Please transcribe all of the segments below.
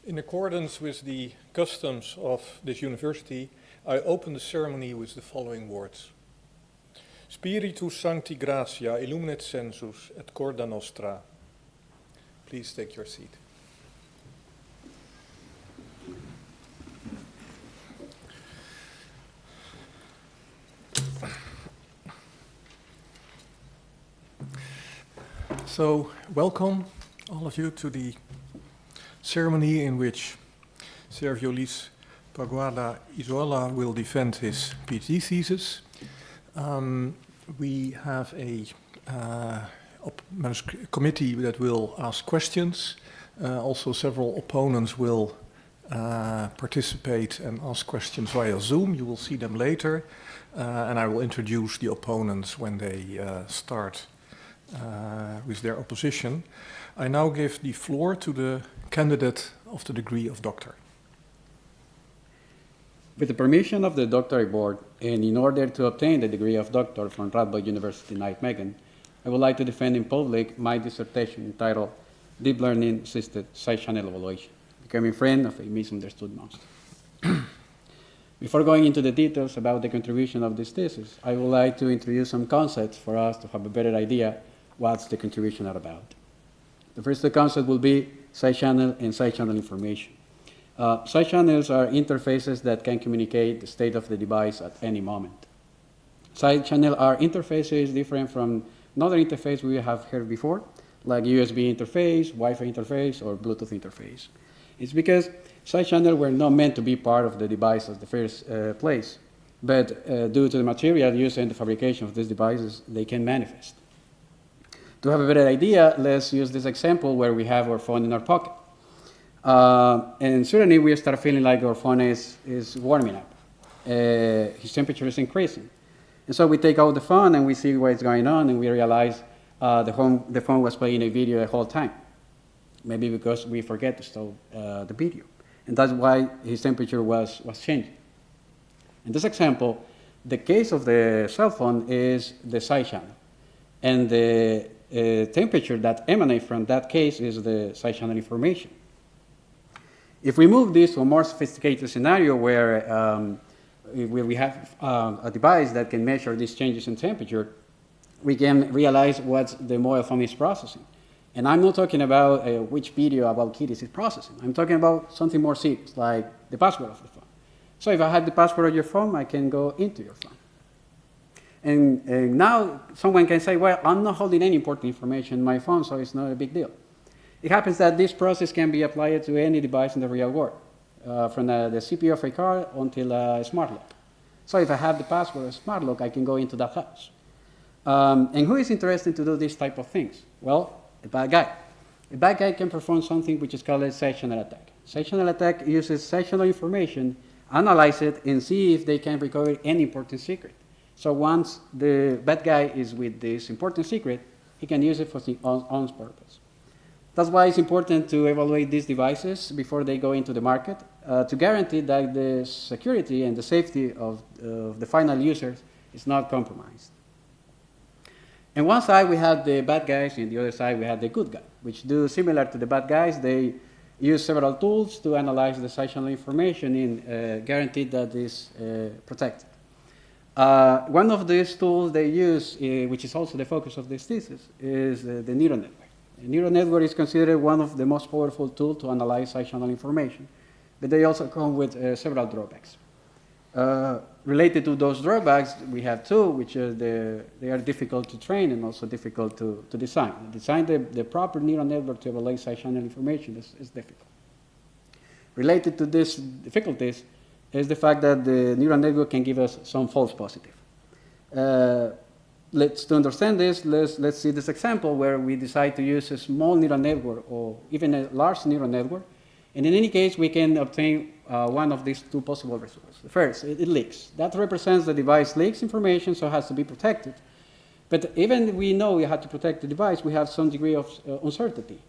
In accordance with the customs of this university, I open the ceremony with the following words. Spiritus Sancti Gratia illuminet sensus et corda nostra. Please take your seat. So, welcome all of you to the ceremony in which Servio Paguada Isola will defend his PhD thesis. We have a committee that will ask questions. Also, several opponents will participate and ask questions via Zoom. You will see them later. And I will introduce the opponents when they start with their opposition. I now give the floor to the candidate of the degree of doctor. With the permission of the doctorate board, and in order to obtain the degree of doctor from Radboud University Nijmegen, I would like to defend in public my dissertation entitled Deep Learning Assisted Side-Channel Evaluation, becoming friend of a misunderstood monster. Before going into the details about the contribution of this thesis, I would like to introduce some concepts for us to have a better idea what's the contribution are about. The first concept will be side channel and side channel information. Side channels are interfaces that can communicate the state of the device at any moment. Side channel are interfaces different from another interface we have heard before, like USB interface, Wi-Fi interface, or Bluetooth interface. It's because side channels were not meant to be part of the device at the first place, but due to the material used in the fabrication of these devices, they can manifest. To have a better idea, let's use this example where we have our phone in our pocket. And suddenly we start feeling like our phone is warming up. His temperature is increasing. And so we take out the phone and we see what's going on, and we realize the phone was playing a video the whole time. Maybe because we forget to stop the video. And that's why his temperature was changing. In this example, the case of the cell phone is the side channel. And the temperature that emanates from that case is the side channel information. If we move this to a more sophisticated scenario where we have a device that can measure these changes in temperature, we can realize what the mobile phone is processing. And I'm not talking about which video about kitties is processing. I'm talking about something more serious, like the password of the phone. So if I have the password of your phone, I can go into your phone. And now someone can say, well, I'm not holding any important information in my phone, so it's not a big deal. It happens that this process can be applied to any device in the real world, from the CPU of a car until a smart lock. So if I have the password of a smart lock, I can go into that house. And who is interested to do this type of things? Well, a bad guy. A bad guy can perform something which is called a side-channel attack. Side-channel attack uses side-channel information, analyze it, and see if they can recover any important secret. So once the bad guy is with this important secret, he can use it for his own purpose. That's why it's important to evaluate these devices before they go into the market to guarantee that the security and the safety of the final users is not compromised. On one side, we have the bad guys, and the other side, we have the good guys, which do similar to the bad guys. They use several tools to analyze the side channel information and guarantee that it's protected. One of these tools they use, which is also the focus of this thesis, is the neural network. The neural network is considered one of the most powerful tools to analyze side channel information, but they also come with several drawbacks. Related to those drawbacks, we have two, which is they are difficult to train and also difficult to design. Design the proper neural network to evaluate side channel information is difficult. Related to these difficulties is the fact that the neural network can give us some false positive. To understand this, let's see this example where we decide to use a small neural network or even a large neural network. And in any case, we can obtain one of these two possible results. First, it leaks. That represents the device leaks information, so it has to be protected. But even we know we have to protect the device, we have some degree of uncertainty.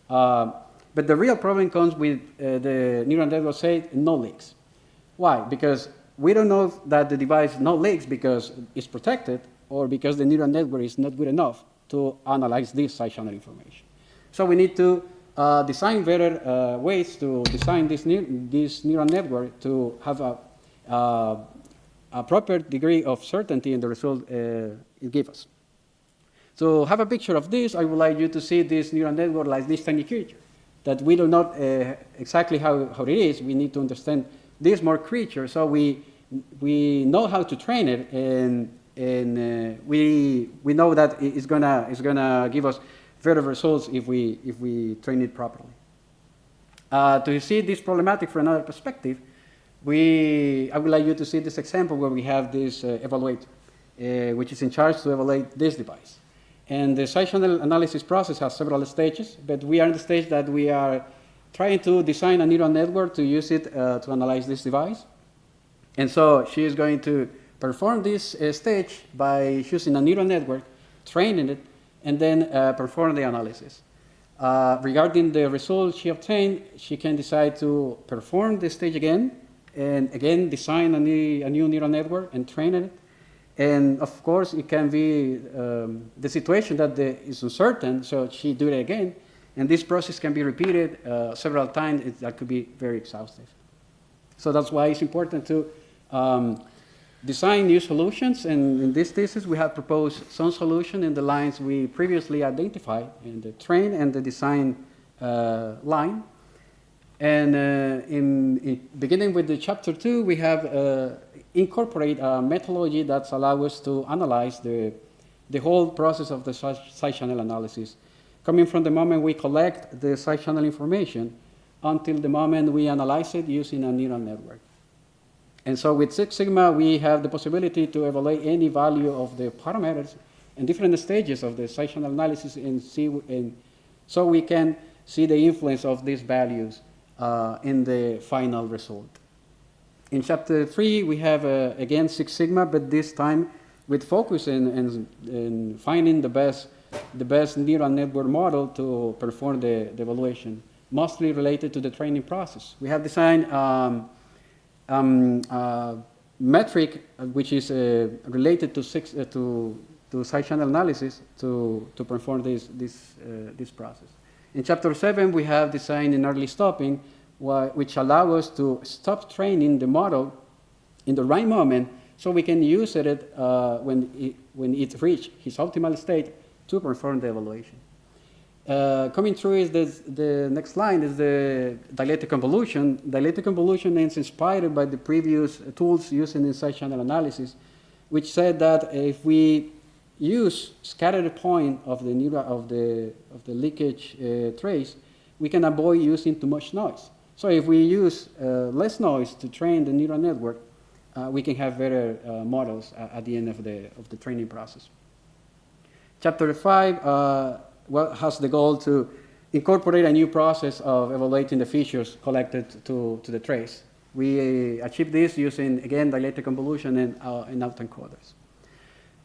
But the real problem comes with the neural network say no leaks. Why? Because we don't know that the device no leaks because it's protected or because the neural network is not good enough to analyze this side channel information. So we need to design better ways to design this neural network to have a proper degree of certainty in the result it gives us. So have a picture of this. I would like you to see this neural network like this tiny creature that we do not exactly how it is. We need to understand this more creature, so we know how to train it, and we know that it's gonna give us better results if we train it properly. To see this problematic from another perspective, I would like you to see this example where we have this evaluator, which is in charge to evaluate this device. And the side channel analysis process has several stages, but we are in the stage that we are trying to design a neural network to use it to analyze this device. And so she is going to perform this stage by using a neural network, training it, and then perform the analysis. Regarding the results she obtained, she can decide to perform the stage again, and again design a new neural network and train it. And of course, it can be the situation that is uncertain, so she do it again. And this process can be repeated several times. That could be very exhaustive. So that's why it's important to design new solutions. And in this thesis, we have proposed some solution in the lines we previously identified in the train and the design line. And in beginning with the chapter 2, we have incorporate a methodology that allows us to analyze the whole process of the side channel analysis, coming from the moment we collect the side channel information until the moment we analyze it using a neural network. And so with Six Sigma, we have the possibility to evaluate any value of the parameters in different stages of the side channel analysis and so we can see the influence of these values in the final result. In chapter 3, we have, again, Six Sigma, but this time with focus in finding the best neural network model to perform the evaluation, mostly related to the training process. We have designed metric, which is related to side channel analysis to perform this process. In chapter 7, we have designed an early stopping, which allows us to stop training the model in the right moment so we can use it when it reaches its optimal state to perform the evaluation. Coming through is the next line is the dilated convolution. Dilated convolution is inspired by the previous tools used in side channel analysis, which said that if we use scattered point of the leakage trace, we can avoid using too much noise. So if we use less noise to train the neural network, we can have better models at the end of the training process. Chapter 5 has the goal to incorporate a new process of evaluating the features collected to the trace. We achieve this using, again, dilated convolution and autoencoders.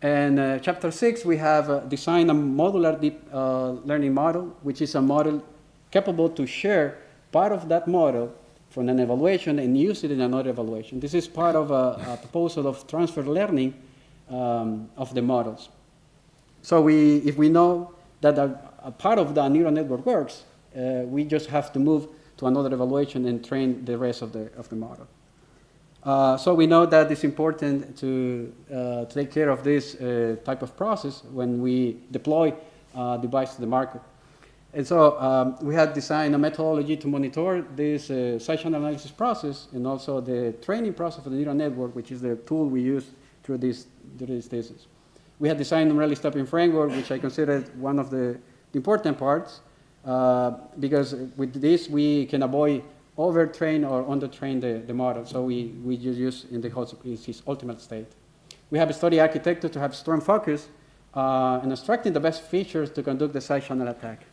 And chapter 6, we have designed a modular deep learning model, which is a model capable to share part of that model from an evaluation and use it in another evaluation. This is part of a proposal of transfer learning of the models. So if we know that a part of the neural network works, we just have to move to another evaluation and train the rest of the model. So we know that it's important to take care of this type of process when we deploy a device to the market. And so we have designed a methodology to monitor this side channel analysis process and also the training process for the neural network, which is the tool we use through this thesis. We have designed a rally stopping framework, which I consider one of the important parts, because with this we can avoid overtrain or undertrain the model. So we just use in its ultimate state. We have a study architecture to have strong focus and extracting the best features to conduct the side channel attack.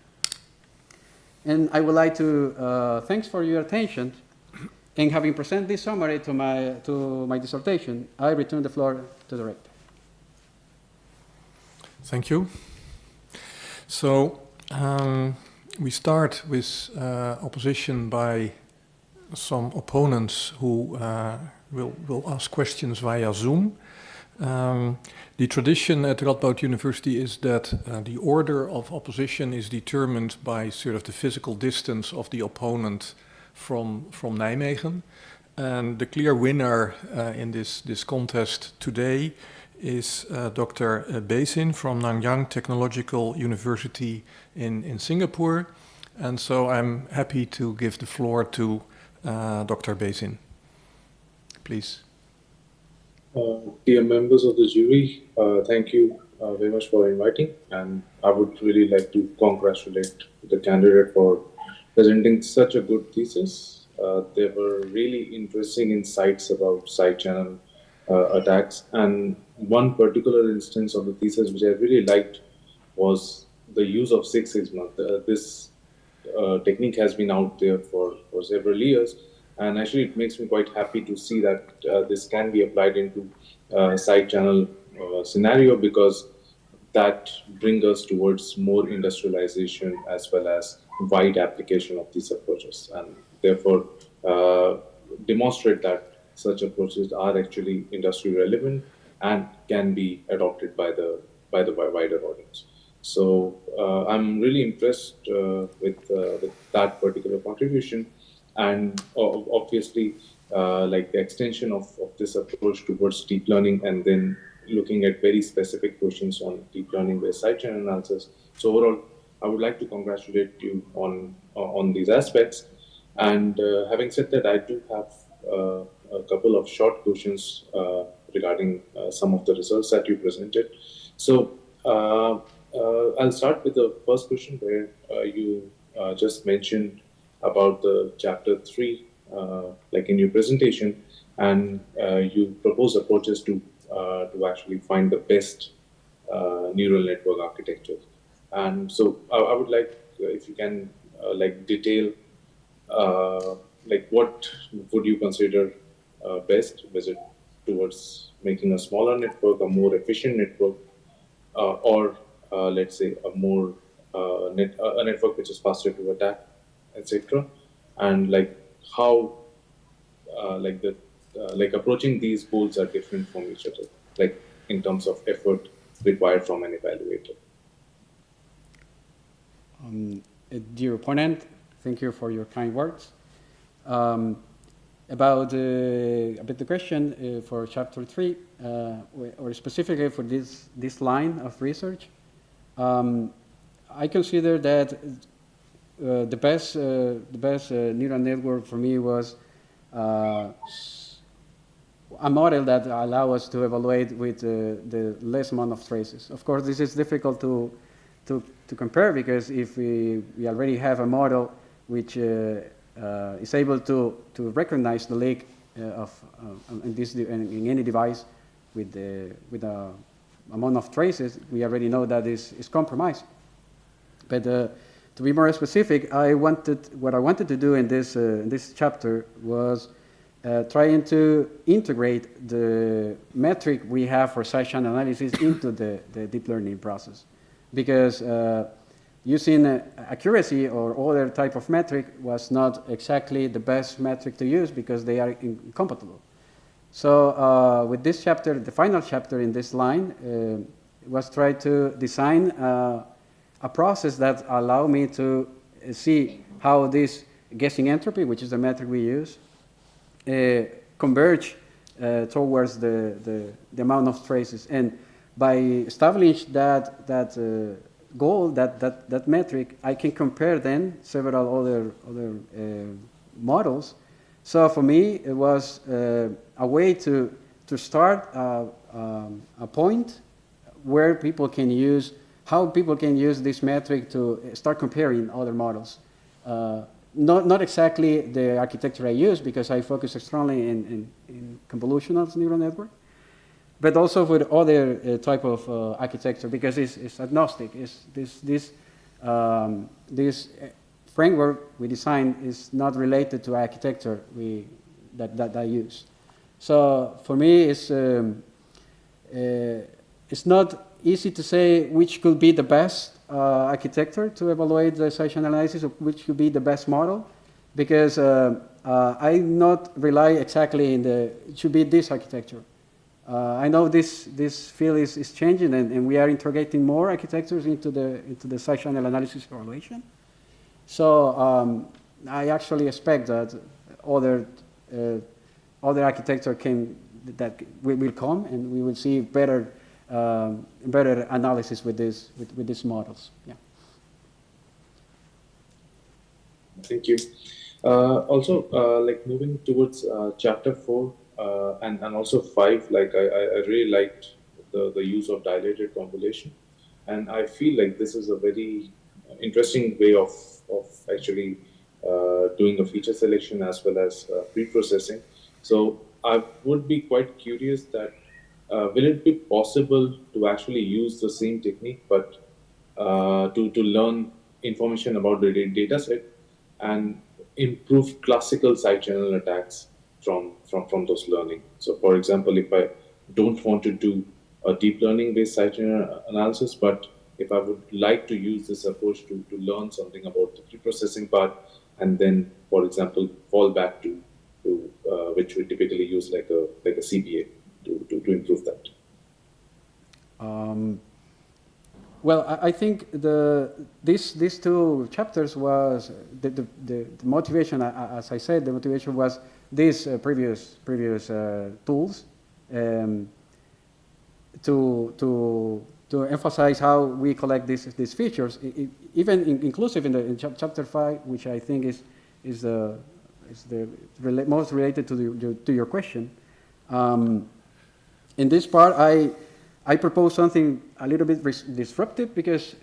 And I would like to thanks for your attention. And having presented this summary to my dissertation, I return the floor to the rector. Thank you. So we start with opposition by some opponents who will ask questions via Zoom. The tradition at Radboud University is that the order of opposition is determined by sort of the physical distance of the opponent from Nijmegen. And the clear winner in this contest today is Dr. Bezin from Nanyang Technological University in Singapore. And so I'm happy to give the floor to Dr. Bezin. Please. Dear members of the jury, thank you very much for inviting, and I would really like to congratulate the candidate for presenting such a good thesis. There were really interesting insights about side channel attacks, and one particular instance of the thesis which I really liked was the use of Six Sigma. This technique has been out there for several years, and actually it makes me quite happy to see that this can be applied into side channel scenario, because that brings us towards more industrialization as well as wide application of these approaches, and therefore demonstrate that such approaches are actually industry relevant and can be adopted by the wider audience. So I'm really impressed with that particular contribution, and obviously like the extension of this approach towards deep learning, and then looking at very specific questions on deep learning based side chain analysis. So overall, I would like to congratulate you on these aspects. And having said that, I do have a couple of short questions regarding some of the results that you presented. So I'll start with the first question, where you just mentioned about the chapter 3, like in your presentation, and you propose approaches to actually find the best neural network architecture. And so I would like if you can like detail like what would you consider best? Was it towards making a smaller network, a more efficient network, or let's say a more a network which is faster to attack, etc. And like how like the like approaching these goals are different from each other, like in terms of effort required from an evaluator. Dear opponent, thank you for your kind words. About the question for chapter 3, or specifically for this line of research, I consider that the best neural network for me was a model that allow us to evaluate with the less amount of traces. Of course, this is difficult to compare, because if we already have a model which is able to recognize the leak in any device with the amount of traces, we already know that is compromised. But to be more specific, what I wanted to do in this chapter was trying to integrate the metric we have for side channel analysis into the deep learning process, because using accuracy or other type of metric was not exactly the best metric to use, because they are incompatible. So with this chapter, the final chapter in this line was try to design a process that allow me to see how this guessing entropy, which is the metric we use, converge towards the amount of traces. And by establishing that goal, that metric, I can compare then several other models. So for me, it was a way to start a point where people can use, how people can use this metric to start comparing other models. Not exactly the architecture I use, because I focus strongly in convolutional neural network, but also with other type of architecture, because it's agnostic. This framework we design is not related to architecture that I use. So for me, it's not easy to say which could be the best architecture to evaluate the side channel analysis, or which could be the best model, because I not rely exactly in it should be this architecture. I know this field is changing, and we are integrating more architectures into the side channel analysis evaluation. So I actually expect that other architecture that will come, and we will see better analysis with these models. Yeah. Thank you. Also, like moving towards chapter 4 and also 5, like I really liked the use of dilated convolution, and I feel like this is a very interesting way of actually doing a feature selection as well as pre-processing. So I would be quite curious that will it be possible to actually use the same technique, but to learn information about the data set and improve classical side channel attacks from those learning. So, for example, if I don't want to do a deep learning based side channel analysis, but if I would like to use this approach to learn something about the pre-processing part, and then, for example, fall back to which we typically use like a CBA to improve that. Well, I think these two chapters was the motivation. As I said, the motivation was these previous tools to emphasize how we collect these features, even inclusive in chapter 5, which I think is the most related to your question. In this part, I propose something a little bit disruptive, because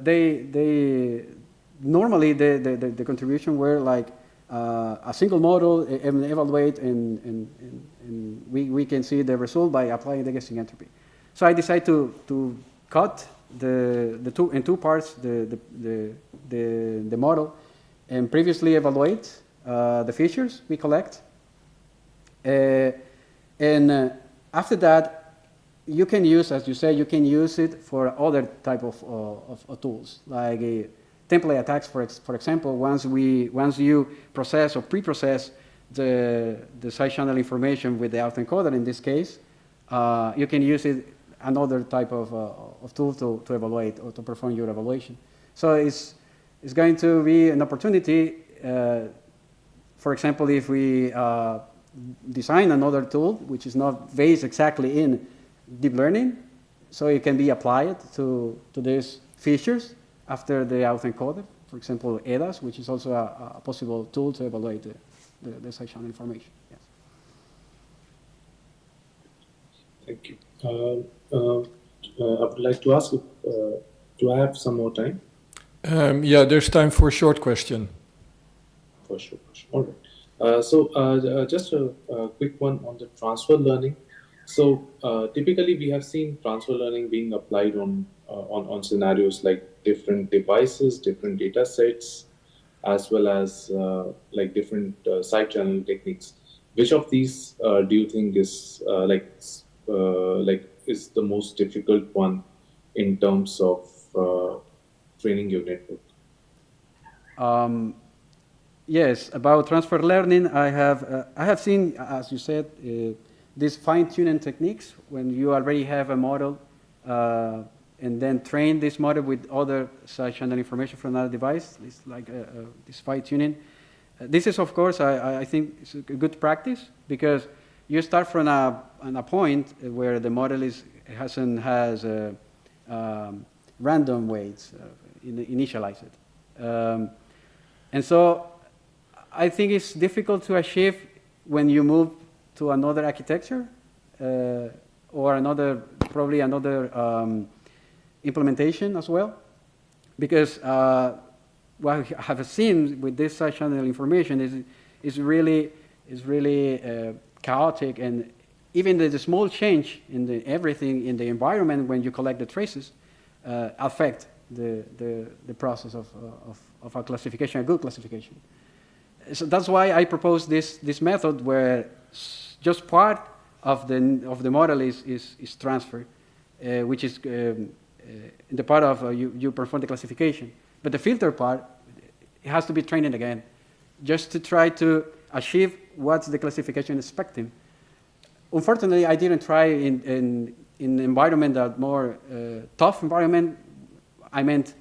they normally the contribution were like a single model and evaluate, and we can see the result by applying the guessing entropy. So I decided to cut the two parts the model, and previously evaluate the features we collect, and after that, you can use, as you say, you can use it for other type of tools, like template attacks, for example. Once you process or pre-process the side channel information with the autoencoder, in this case, you can use it another type of tool to evaluate or to perform your evaluation. So it's going to be an opportunity. For example, if we design another tool which is not based exactly in deep learning, so it can be applied to these features after the autoencoder. For example, EDAS, which is also a possible tool to evaluate the side channel information. Yes. Thank you. I would like to ask, do I have some more time? Yeah, there's time for a short question. For sure. All right. So just a quick one on the transfer learning. So typically we have seen transfer learning being applied on scenarios like different devices, different data sets, as well as like different side channel techniques. Which of these do you think is is the most difficult one in terms of training your network? Yes, about transfer learning, I have seen, as you said, these fine-tuning techniques when you already have a model and then train this model with other side channel information from another device. It's like this fine-tuning. This is, of course, I think it's a good practice, because you start from a point where the model has random weights initialized. And so I think it's difficult to achieve when you move to another architecture or probably another implementation as well, because what I have seen with this side channel information is really chaotic, and even the small change in everything in the environment when you collect the traces affect the process of a classification, a good classification. So that's why I propose this method where just part of the model is transferred, which is the part of you perform the classification. But the filter part, it has to be trained again, just to try to achieve what the classification is expecting. unfortunately, I didn't try in environment that more tough environment. I meant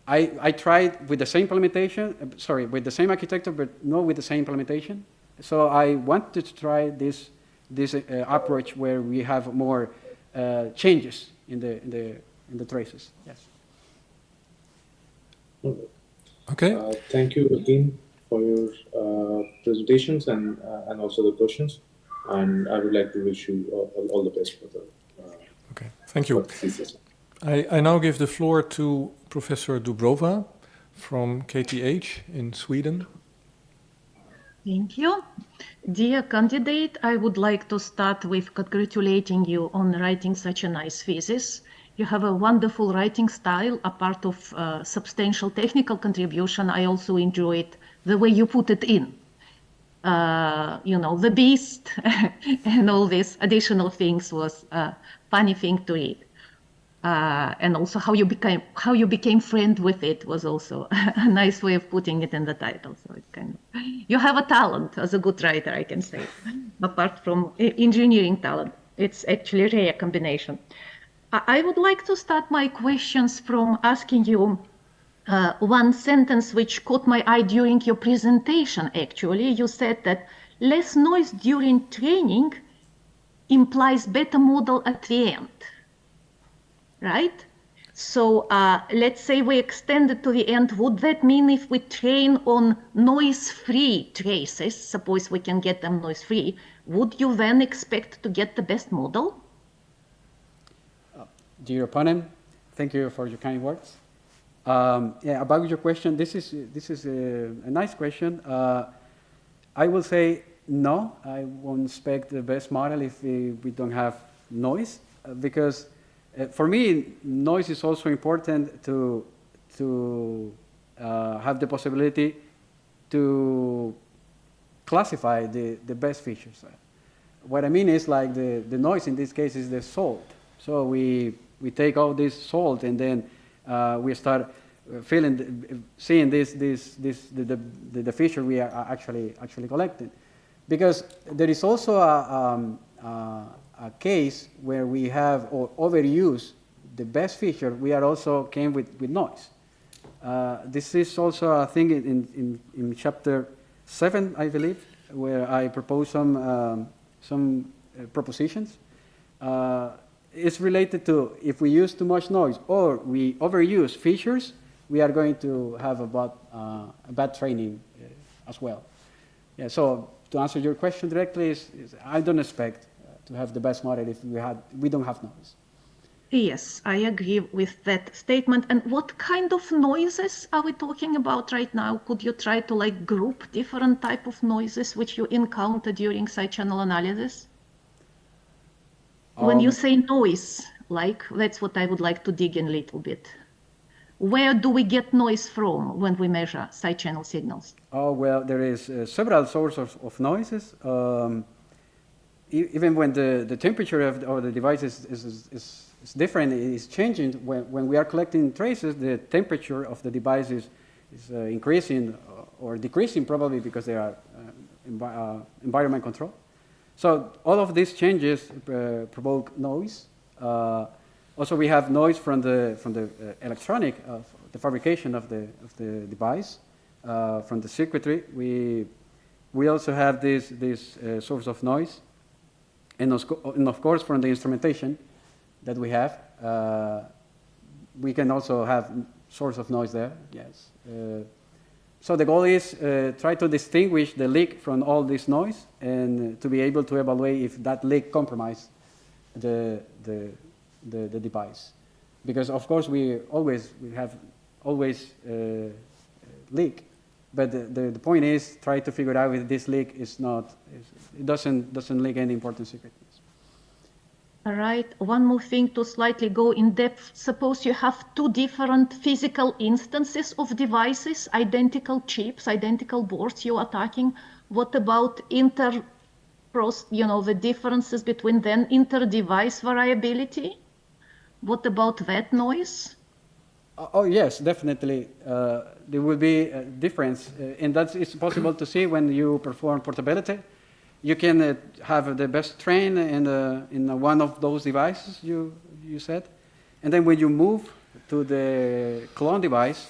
I tried with the same implementation, with the same architecture, but not with the same implementation. So I wanted to try this approach where we have more changes in the traces. Yes. Okay. Thank you again for your presentations and also the questions. And I would like to wish you all the best for the Okay. Thank you. thesis. I now give the floor to Professor Dubrova from KTH in Sweden. Thank you. Dear candidate, I would like to start with congratulating you on writing such a nice thesis. You have a wonderful writing style, a part of substantial technical contribution. I also enjoyed the way you put it in. The beast and all these additional things was a funny thing to read. And also how you became friend with it was also a nice way of putting it in the title. So it's kind of, you have a talent as a good writer, I can say, apart from engineering talent. It's actually a rare combination. I would like to start my questions from asking you one sentence which caught my eye during your presentation, actually. You said that less noise during training implies better model at the end. Right? So let's say we extend it to the end. Would that mean if we train on noise-free traces, suppose we can get them noise-free, would you then expect to get the best model? Dear opponent, thank you for your kind words. About your question, this is a nice question. I will say no. I won't expect the best model if we don't have noise, because for me, noise is also important to have the possibility to classify the best features. What I mean is like the noise in this case is the salt. So we take all this salt and then we start seeing the feature we are actually collecting, because there is also a case where we have or overuse the best feature. We are also came with noise. This is also a thing in chapter 7, I believe, where I propose some propositions. It's related to if we use too much noise or we overuse features, we are going to have a bad training as well. Yeah. So to answer your question directly, is I don't expect to have the best model if we don't have noise. Yes, I agree with that statement. And what kind of noises are we talking about right now? Could you try to group different type of noises which you encounter during side channel analysis? When you say noise, that's what I would like to dig in a little bit. Where do we get noise from when we measure side channel signals? Oh, well, there is several sources of noises. Even when the temperature of the device is different, is changing. When we are collecting traces, the temperature of the device is increasing or decreasing, probably because they are environment control. So all of these changes provoke noise. Also, we have noise from the electronic of the fabrication of the device, from the circuitry. We also have this source of noise, and of course from the instrumentation that we have. We can also have source of noise there. Yes. So the goal is try to distinguish the leak from all this noise and to be able to evaluate if that leak compromises the device. Because of course we have leak, but the point is try to figure out if this leak it doesn't leak any important secrets. All right, one more thing to slightly go in depth. Suppose you have two different physical instances of devices, identical chips, identical boards you are attacking. What about the differences between them, inter-device variability? What about that noise? Oh yes, definitely. There will be a difference, and that is possible to see when you perform portability. you can have the best train in one of those devices you said, and then when you move to the clone device,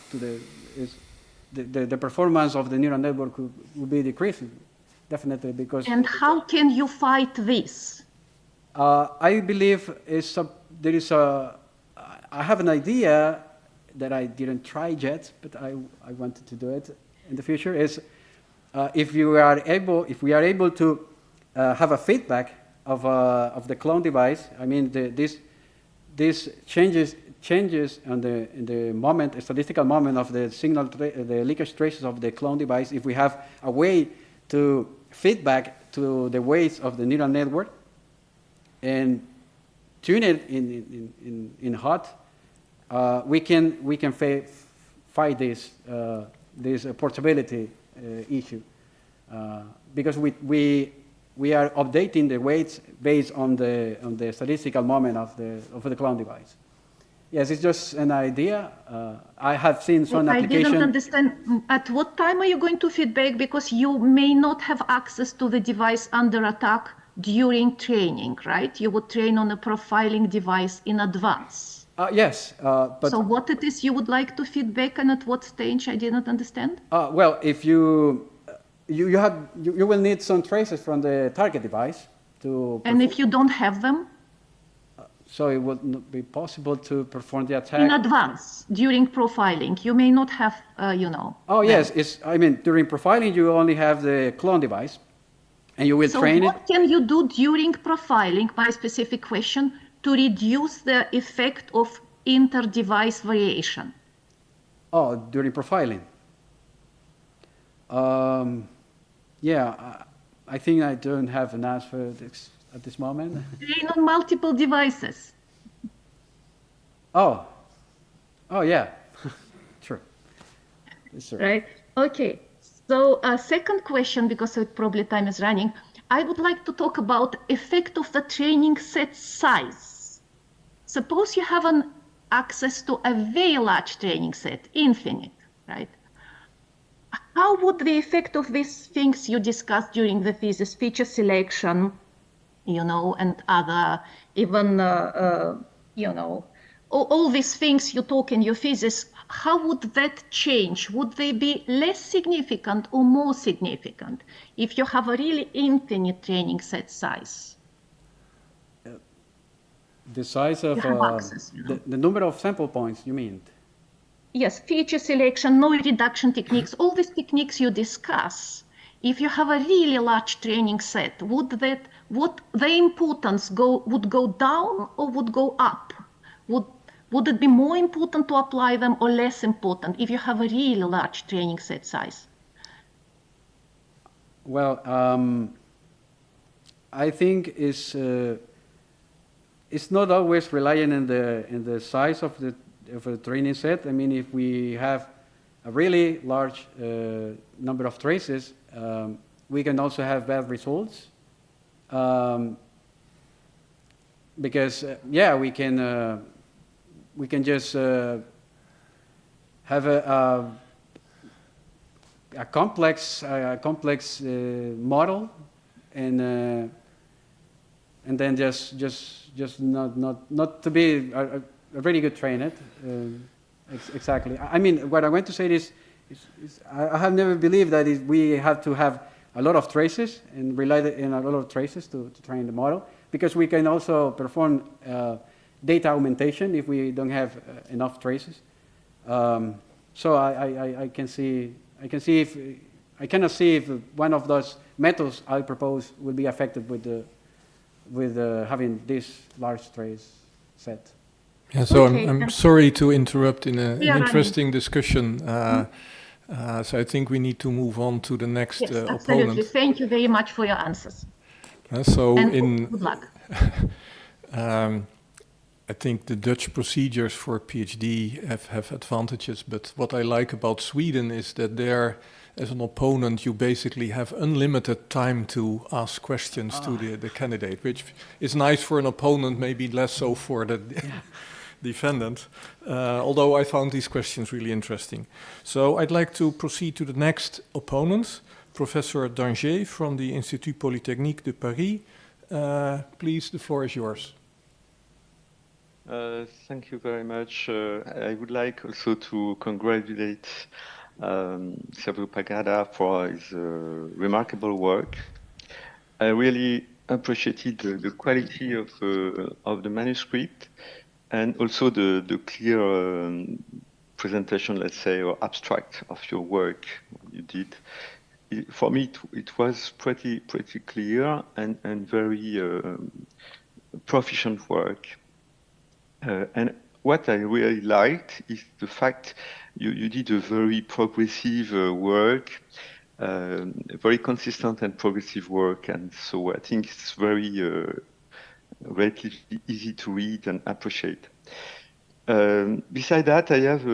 the performance of the neural network will be decreasing, definitely, because. And how can you fight this? I believe I have an idea that I didn't try yet, but I wanted to do it in the future. Is if we are able to have a feedback of the clone device. I mean, this changes in the moment, a statistical moment of the signal, the leakage traces of the clone device. If we have a way to feedback to the weights of the neural network and tune it in hot, we can fight this portability issue because we are updating the weights based on the statistical moment of the clone device. Yes, it's just an idea. I have seen some application. I didn't understand. At what time are you going to feedback? Because you may not have access to the device under attack during training, right? You would train on a profiling device in advance. Yes, but so what it is you would like to feedback and at what stage? I didn't understand. Well, if you will need some traces from the target device to. And if you don't have them. So it would not be possible to perform the attack in advance during profiling. You may not have, Oh yes, during profiling you only have the clone device, and you will train it. So what can you do during profiling? My specific question, to reduce the effect of inter-device variation. Oh, during profiling. Yeah, I think I don't have an answer at this moment. Train on multiple devices. Oh yeah, true. Yes, right, okay. So second question, because probably time is running, I would like to talk about effect of the training set size. Suppose you have an access to a very large training set, infinite, right? How would the effect of these things you discussed during the thesis, feature selection, and other, even, all these things you talk in your thesis, how would that change? Would they be less significant or more significant if you have a really infinite training set size? The size of access, the number of sample points, you mean? Yes, feature selection, noise reduction techniques, all these techniques you discuss. If you have a really large training set, would the importance would go down or would go up? Would it be more important to apply them or less important if you have a really large training set size? Well, I think it's not always relying in the size of a training set. I mean, if we have a really large number of traces, we can also have bad results. Because we can just have a complex model, and then just not to be a really good trainer. Exactly. I mean, what I want to say is I have never believed that we have to have a lot of traces and rely on a lot of traces to train the model, because we can also perform data augmentation if we don't have enough traces. So I cannot see if one of those methods I propose will be affected with having this large trace set. Yeah, so Okay, I'm sorry to interrupt in an Yeah, interesting discussion. So I think we need to move on to the next Yes, absolutely. opponent. Thank you very much for your answers. And good luck. I think the Dutch procedures for PhD have advantages, but what I like about Sweden is that there, as an opponent, you basically have unlimited time to ask questions to the candidate, which is nice for an opponent, maybe less so for the defendant, although I found these questions really interesting. So I'd like to proceed to the next opponent, Professor Danger from the Institut Polytechnique de Paris. Please, the floor is yours. Thank you very much. I would like also to congratulate Servio Paguada for his remarkable work. I really appreciated the quality of the manuscript and also the clear presentation, let's say, or abstract of your work you did. For me, it was pretty clear and very proficient work. And what I really liked is the fact you did a very progressive work, very consistent and progressive work, and so I think it's very relatively easy to read and appreciate. Beside that, I have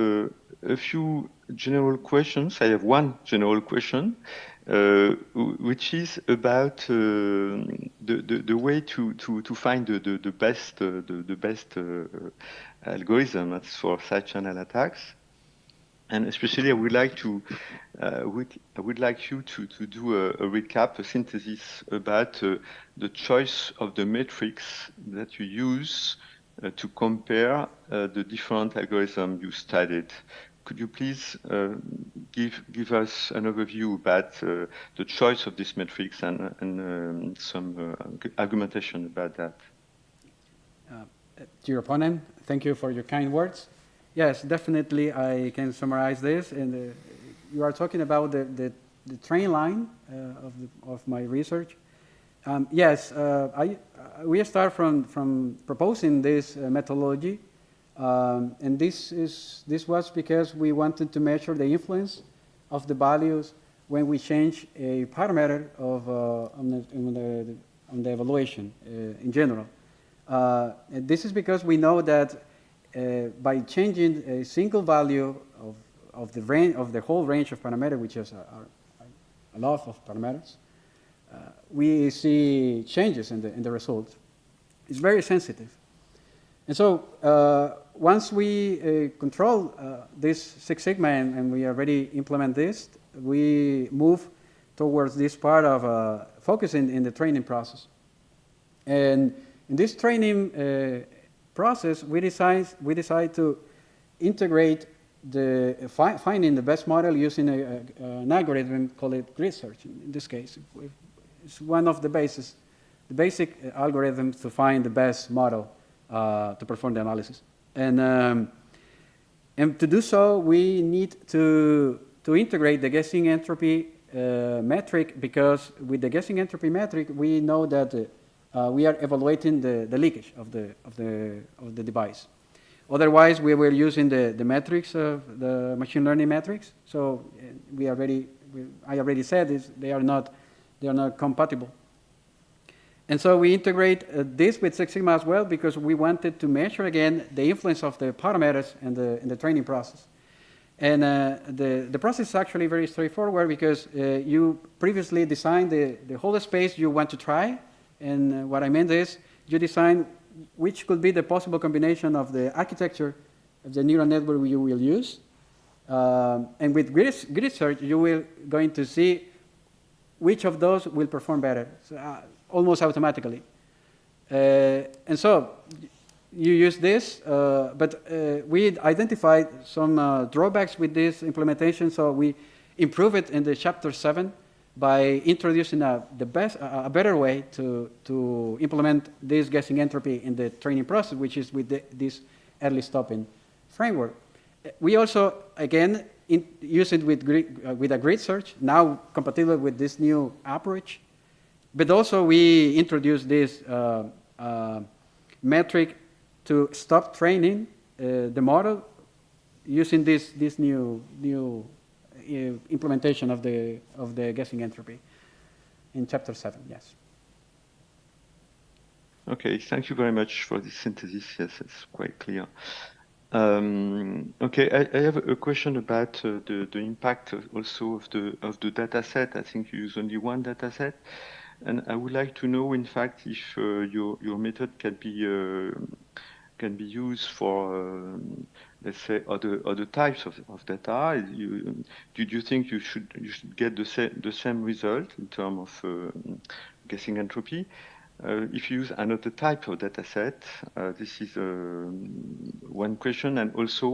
a few general questions. I have one general question, which is about the way to find the best algorithm for such an attacks. And especially, I would like to I would like you to do a recap, a synthesis about the choice of the metrics that you use to compare the different algorithms you studied. Could you please give us an overview about the choice of these metrics and some argumentation about that? To your opponent, thank you for your kind words. Yes, definitely I can summarize this. And you are talking about the train line of my research. Yes, we start from proposing this methodology, and this was because we wanted to measure the influence of the values when we change a parameter of on the evaluation in general. And this is because we know that by changing a single value of the range of the whole range of parameters, which is a lot of parameters, we see changes in the results. It's very sensitive. And so once we control this Six Sigma and we already implement this, we move towards this part of focusing in the training process. And in this training process, we decide to integrate finding the best model using an algorithm called grid search. In this case, it's one of the basic algorithms to find the best model to perform the analysis. And to do so, we need to integrate the guessing entropy metric, because with the guessing entropy metric, we know that we are evaluating the leakage of the device. Otherwise, we were using the metrics of the machine learning metrics. So I already said this, they are not compatible. And so we integrate this with Six Sigma as well, because we wanted to measure again the influence of the parameters in the training process. And the process is actually very straightforward, because you previously designed the whole space you want to try. And what I meant is you design which could be the possible combination of the architecture of the neural network you will use. And with grid search, you will going to see which of those will perform better, so, almost automatically. And so you use this, but we identified some drawbacks with this implementation, so we improve it in the chapter 7 by introducing a better way to implement this guessing entropy in the training process, which is with this early stopping framework. We also, again, use it with a grid search, now compatible with this new approach. But also we introduce this metric to stop training the model using this new implementation of the guessing entropy in chapter 7. Yes. Okay, thank you very much for this synthesis. Yes, it's quite clear. Okay, I have a question about the impact also of the data set. I think you use only one data set, and I would like to know, in fact, if your method can can be used for, let's say, other types of data? Do you think you should get the same result in terms of guessing entropy? If you use another type of data set, this is one question, and also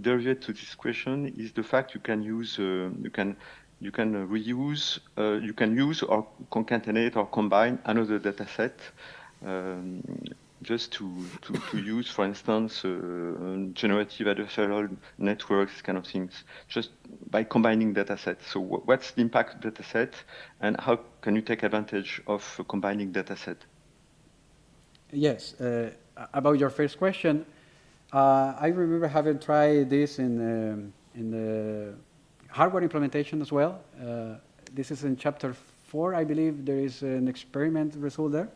derived to this question is the fact you can use you can reuse, you can use or concatenate or combine another data set just to use, for instance, generative adversarial networks, kind of things, just by combining data sets. So what's the impact of data set, and how can you take advantage of combining data set? Yes, about your first question, I remember having tried this in the hardware implementation as well. This is in chapter 4, I believe. There is an experiment result there.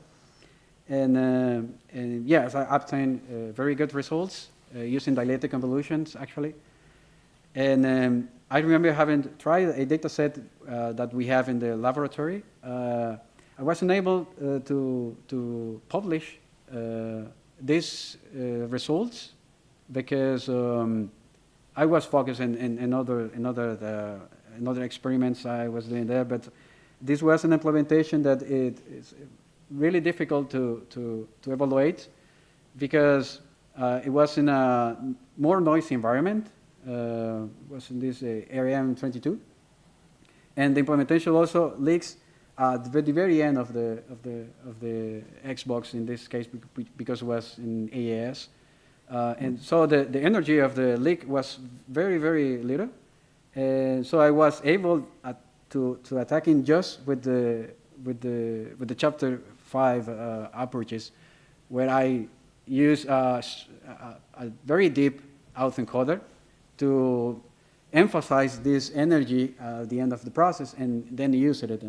And yes, I obtained very good results using dialectic convolutions, actually. And I remember having tried a data set that we have in the laboratory. I wasn't able to publish these results because I was focused in other experiments I was doing there, but this was an implementation that it is really difficult to evaluate because it was in a more noisy environment. It was in this ARM22, and the implementation also leaks at the very end of the Xbox in this case because it was in AES. And so the energy of the leak was very, very little. And so I was able to attack in just with the chapter 5 approaches, where I use a very deep autoencoder to emphasize this energy at the end of the process, and then use it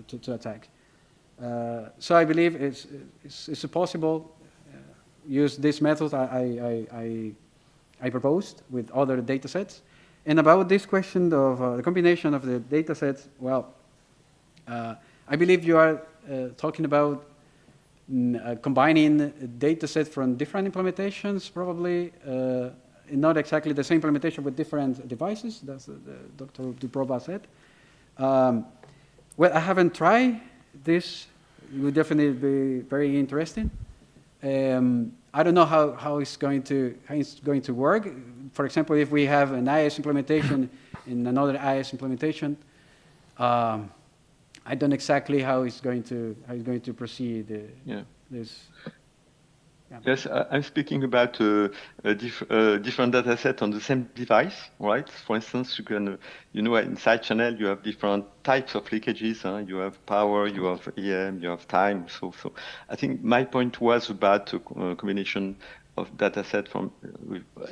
to attack. So I believe it's possible. Use this method I proposed with other data sets. And about this question of the combination of the data sets, well, I believe you are talking about combining data sets from different implementations, probably not exactly the same implementation with different devices. That's what Dr. Dubrova said. Well, I haven't tried this. It would definitely be very interesting. I don't know how it's going to work. For example, if we have an IS implementation in another IS implementation, I don't know exactly how it's going to proceed. This. Yeah. Yes, I'm speaking about different data set on the same device, right? For instance, you can, inside channel you have different types of leakages. You have power, you have EM, you have time. So I think my point was about a combination of data set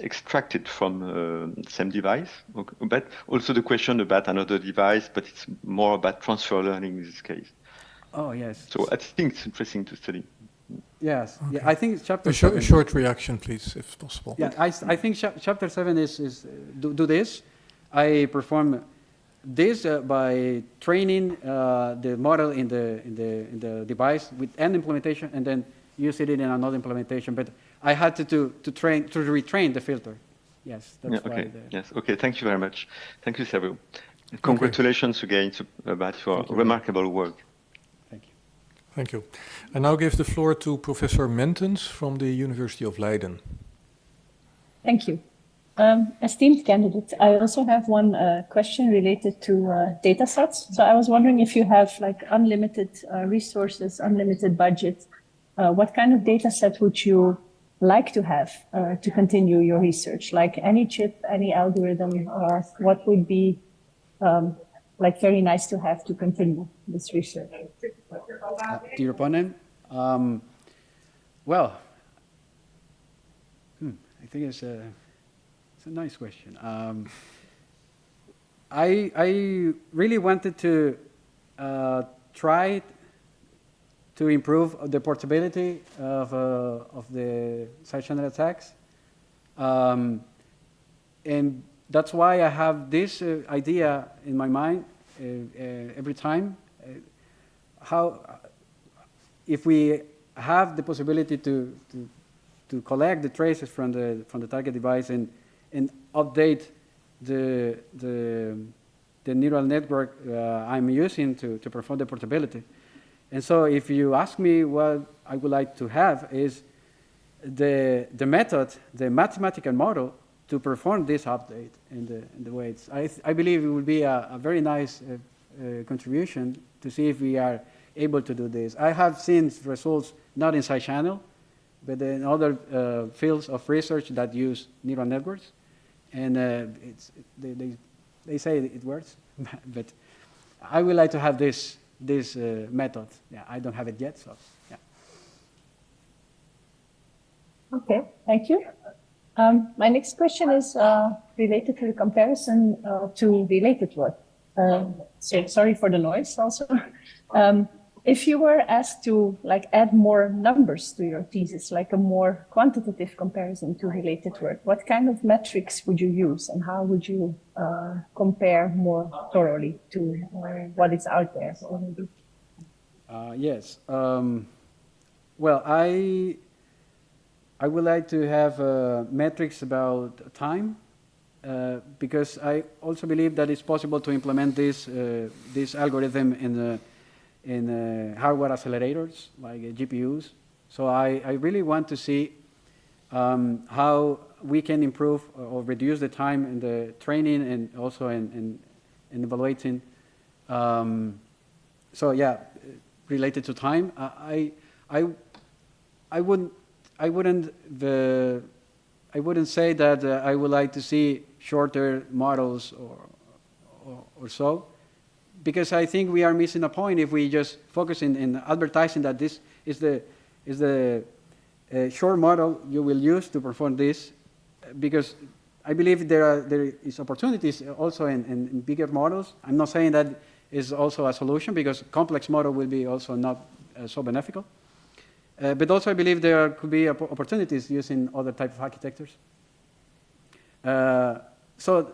extracted from same device, but also the question about another device, but it's more about transfer learning in this case. Oh, yes. So I think it's interesting to study. Yes, okay. yeah, I think chapter 7. A short reaction, please, if possible. Yeah, I think chapter 7 is do this. I perform this by training the model in the device with an implementation, and then use it in another implementation. But I had to retrain the filter. Yes, that's why. Yes. Okay. Thank you very much. Thank you, Servio. Congratulations again about your remarkable work. Thank you. I now give the floor to Professor Mentens from the University of Leiden. Thank you. Esteemed candidate, I also have one question related to data sets. So I was wondering if you have like unlimited resources, unlimited budget, what kind of data set would you like to have to continue your research? Like any chip, any algorithm, what would be like very nice to have to continue this research? To your opponent, well, I think it's a nice question. I really wanted to try to improve the portability of the side channel attacks, and that's why I have this idea in my mind every time. How, if we have the possibility to collect the traces from the target device and update the neural network I'm using to perform the portability. And so if you ask me what I would like to have is the method, the mathematical model to perform this update in the weights. I believe it would be a very nice contribution to see if we are able to do this. I have seen results not in side channel, but in other fields of research that use neural networks. And they say it works, but I would like to have this method. Yeah, I don't have it yet, so yeah. Okay, thank you. My next question is related to the comparison to related work. So sorry for the noise also. If you were asked to add more numbers to your thesis, like a more quantitative comparison to related work, what kind of metrics would you use and how would you compare more thoroughly to what is out there already? Yes. Well, I would like to have metrics about time because I also believe that it's possible to implement this algorithm in hardware accelerators like GPUs. So I really want to see how we can improve or reduce the time in the training and also in evaluating. So yeah, related to time, I wouldn't say that I would like to see shorter models or so, because I think we are missing a point if we just focus in advertising that this is the short model you will use to perform this, because I believe there is opportunities also in bigger models. I'm not saying that is also a solution because complex model will be also not so beneficial. But also I believe there could be opportunities using other type of architectures. So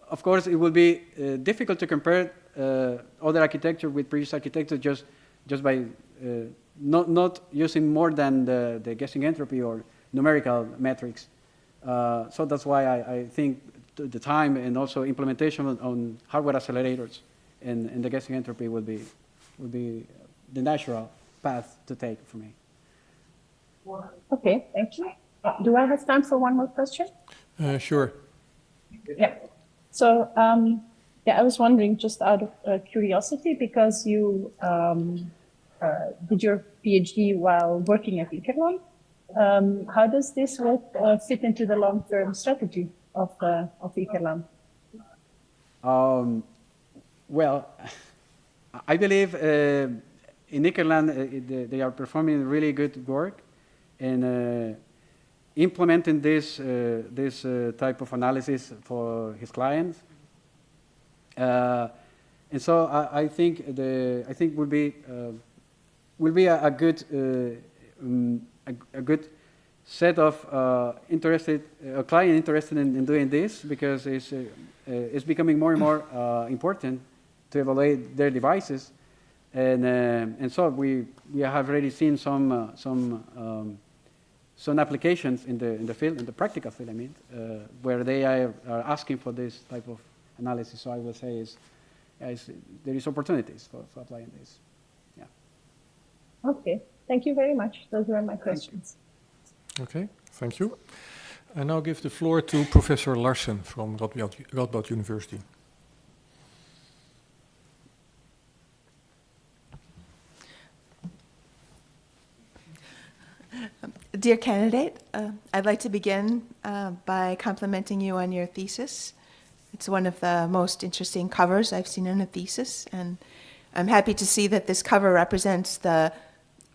of course it will be difficult to compare other architecture with previous architecture just by not using more than the guessing entropy or numerical metrics. So that's why I think the time and also implementation on hardware accelerators and the guessing entropy would be the natural path to take for me. Okay, thank you. Do I have time for one more question? Sure. Yeah. So I was wondering, just out of curiosity, because you did your PhD while working at Ikerlan, how does this work fit into the long-term strategy of Ikerlan? Well, I believe in Ikerlan they are performing really good work in implementing this type of analysis for his clients. And so I think will be a good set of client interested in doing this, because it's becoming more and more important to evaluate their devices, and so we have already seen some applications in the field, in the practical field, I mean, where they are asking for this type of analysis. So I will say there is opportunities for applying this. Yeah. Okay, thank you very much. Those were my questions. Okay, thank you. I now give the floor to Professor Larsen from Radboud University. Dear candidate, I'd like to begin by complimenting you on your thesis. It's one of the most interesting covers I've seen in a thesis, and I'm happy to see that this cover represents the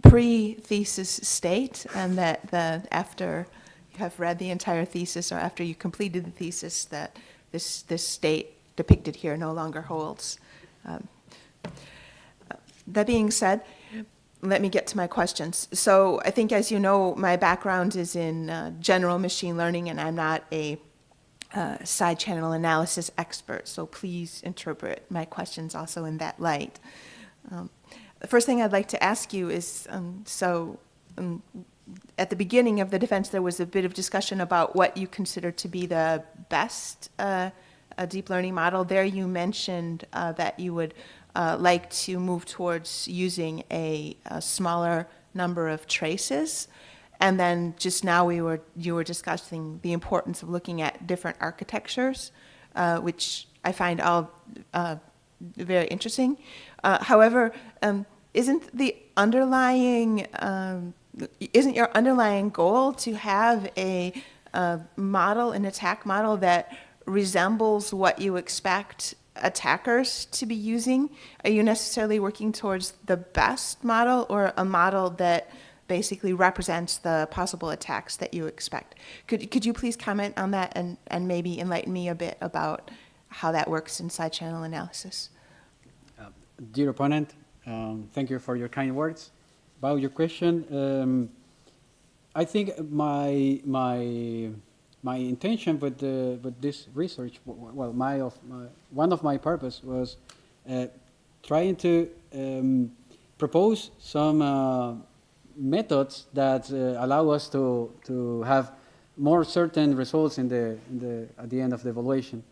pre-thesis state, and that after you have read the entire thesis or after you completed the thesis, that this state depicted here no longer holds. That being said, let me get to my questions. So I think, as you know, my background is in general machine learning, and I'm not a side channel analysis expert, so please interpret my questions also in that light. The first thing I'd like to ask you is, so at the beginning of the defense, there was a bit of discussion about what you consider to be the best deep learning model. There you mentioned that you would like to move towards using a smaller number of traces. And then just now you were discussing the importance of looking at different architectures, which I find all very interesting. However, isn't your underlying goal to have a model, an attack model that resembles what you expect attackers to be using? Are you necessarily working towards the best model or a model that basically represents the possible attacks that you expect? Could you please comment on that and maybe enlighten me a bit about how that works in side channel analysis? Dear opponent, thank you for your kind words. About your question, I think my intention with this research, well, one of my purpose was trying to propose some methods that allow us to have more certain results at the end of the evaluation.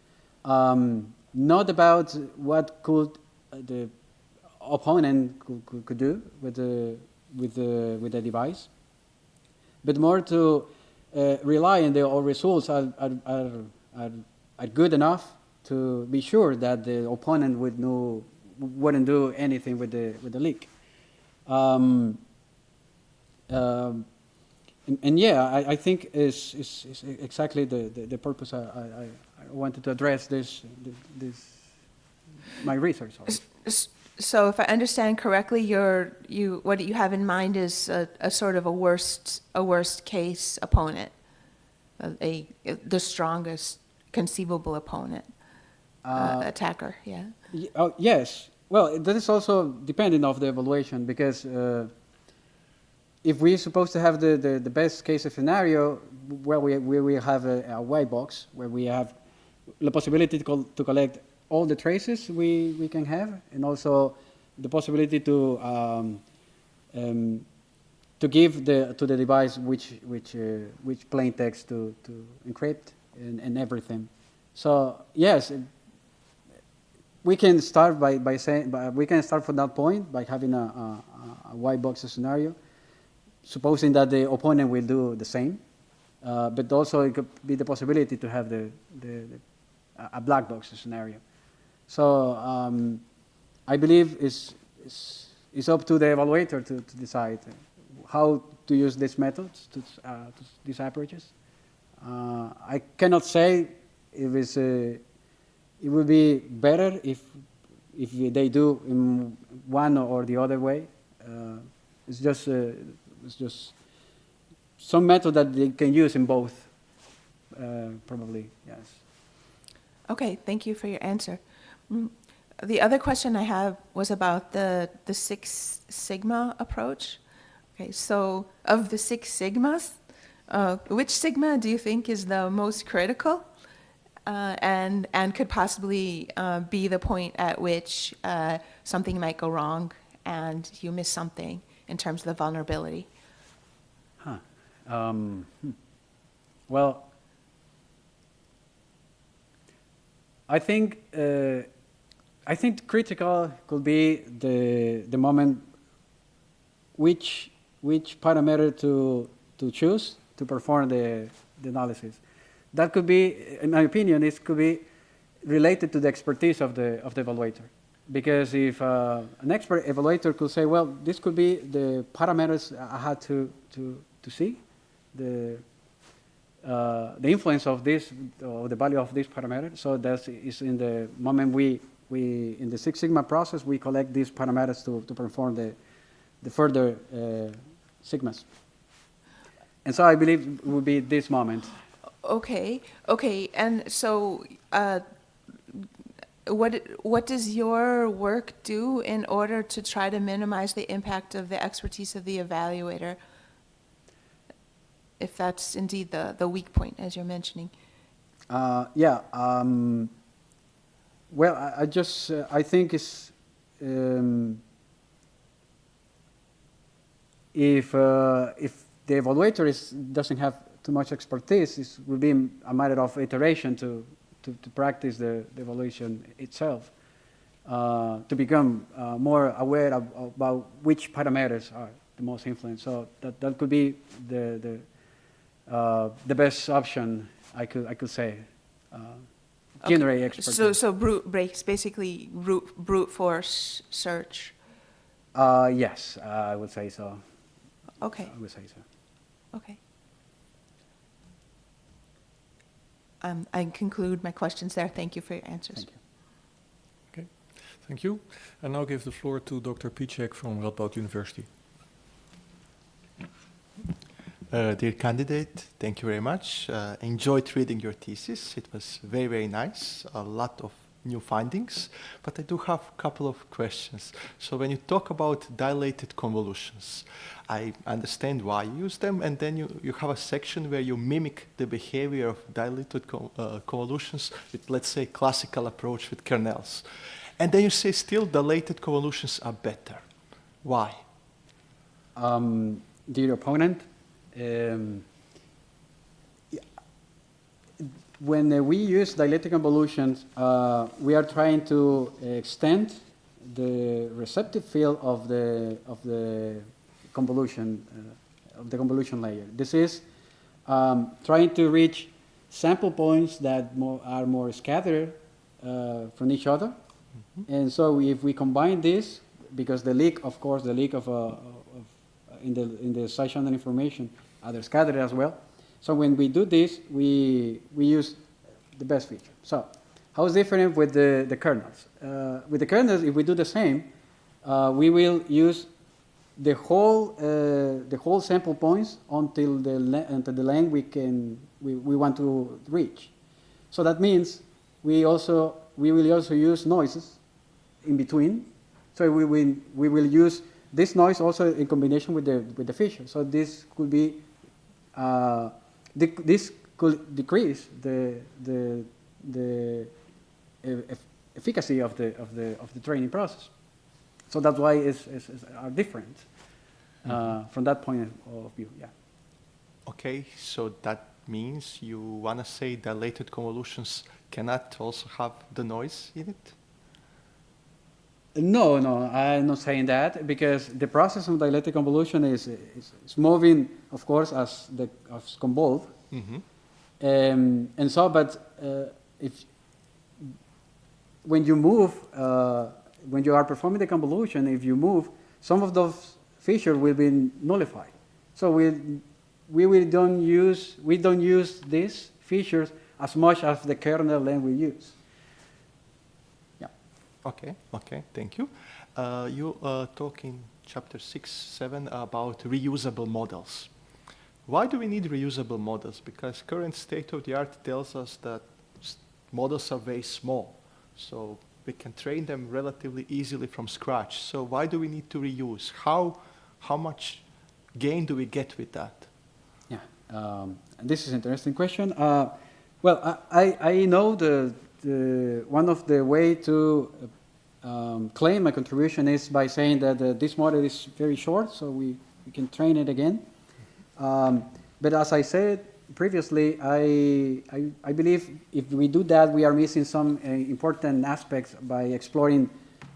Not about what could the opponent could do with the device, but more to rely on our results are good enough to be sure that the opponent wouldn't do anything with the leak. And yeah, I think is exactly the purpose I wanted to address this my research. So if I understand correctly, what you have in mind is a sort of a worst case opponent, the strongest conceivable opponent, attacker. Yeah. Oh, yes. Well, that is also depending of the evaluation, because if we're supposed to have the best case scenario, where we have a white box where we have the possibility to collect all the traces we can have, and also the possibility to give to the device which plain text to encrypt and everything. So yes, we can start by saying we can start from that point by having a white box scenario, supposing that the opponent will do the same, but also it could be the possibility to have a black box scenario. So I believe it's up to the evaluator to decide how to use these methods, these approaches. I cannot say if it would be better if they do in one or the other way. It's just some method that they can use in both, probably, yes. Okay, thank you for your answer. The other question I have was about the Six Sigma approach. Okay, so of the Six Sigmas, which Sigma do you think is the most critical and could possibly be the point at which something might go wrong and you miss something in terms of the vulnerability? Well, I think critical could be the moment which parameter to choose to perform the analysis. That could be, in my opinion, it could be related to the expertise of the evaluator. Because if an expert evaluator could say, well, this could be the parameters I had to see, the influence of this, or the value of this parameter. So that is in the moment we in the Six Sigma process, we collect these parameters to perform the further sigmas. And so I believe it would be this moment. Okay. And so what does your work do in order to try to minimize the impact of the expertise of the evaluator, if that's indeed the weak point, as you're mentioning? Well, I think it's if the evaluator doesn't have too much expertise, it will be a matter of iteration to practice the evaluation itself, to become more aware about which parameters are the most influent. So that could be the best option, I could say. Generate expertise. So basically brute force search. Yes, I would say so. Okay. I would say so. Okay. I conclude my questions there. Thank you for your answers. Thank you. Okay, thank you. I now give the floor to Dr. Picek from Radboud University. Dear candidate, thank you very much. Enjoyed reading your thesis. It was very, very nice. A lot of new findings, but I do have a couple of questions. So when you talk about dilated convolutions, I understand why you use them, and then you have a section where you mimic the behavior of dilated convolutions with, let's say, classical approach with kernels. And then you say still dilated convolutions are better. Why? Dear opponent, when we use dialectic convolutions, we are trying to extend the receptive field of the convolution layer. This is trying to reach sample points that are more scattered from each other. Mm-hmm. And so if we combine this, because the leak of in the site-channel information, they're scattered as well. So when we do this, we use the best feature. So how is different with the kernels? With the kernels, if we do the same, we will use the whole sample points until the length we want to reach. So that means we will also use noises in between. So we will use this noise also in combination with the feature. So this could be this could decrease the efficacy of the training process. So that's why it's are different from that point of view. Yeah. Okay, so that means you want to say dilated convolutions cannot also have the noise in it? No, I'm not saying that, because the process of dialectic convolution is moving, of course, as convolved. Mm-hmm. And so, but when you move, when you are performing the convolution, if you move, some of those features will be nullified. So we don't use these features as much as the kernel length we use. Okay, thank you. You talk in chapter 6, 7 about reusable models. Why do we need reusable models? Because current state of the art tells us that models are very small, so we can train them relatively easily from scratch. So why do we need to reuse? How much gain do we get with that? Yeah, this is an interesting question. Well, I know one of the way to claim a contribution is by saying that this model is very short, so we can train it again. But as I said previously, I believe if we do that, we are missing some important aspects by exploring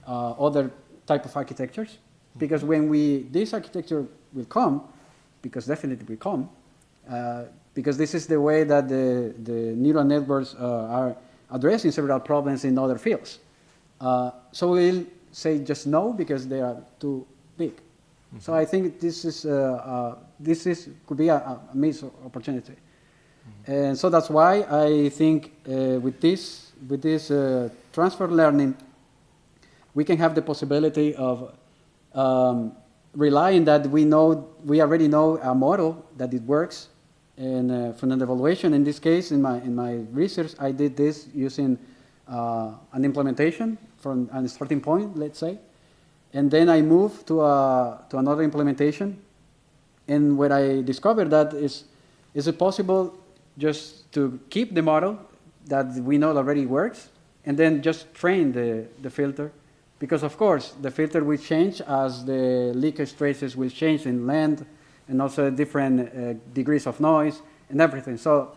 other type of architectures. Because when this architecture will come, because definitely will come, because this is the way that the neural networks are addressing several problems in other fields. So we'll say just no because they are too big. Mm-hmm. So I think this could be a missed opportunity. Mm-hmm. And so that's why I think with this transfer learning, we can have the possibility of relying that we already know a model that it works. And from an evaluation, in this case, in my research, I did this using an implementation from a starting point, let's say, and then I moved to another implementation. And what I discovered that is it possible just to keep the model that we know already works, and then just train the filter because of course the filter will change as the leakage traces will change in length and also different degrees of noise and everything. So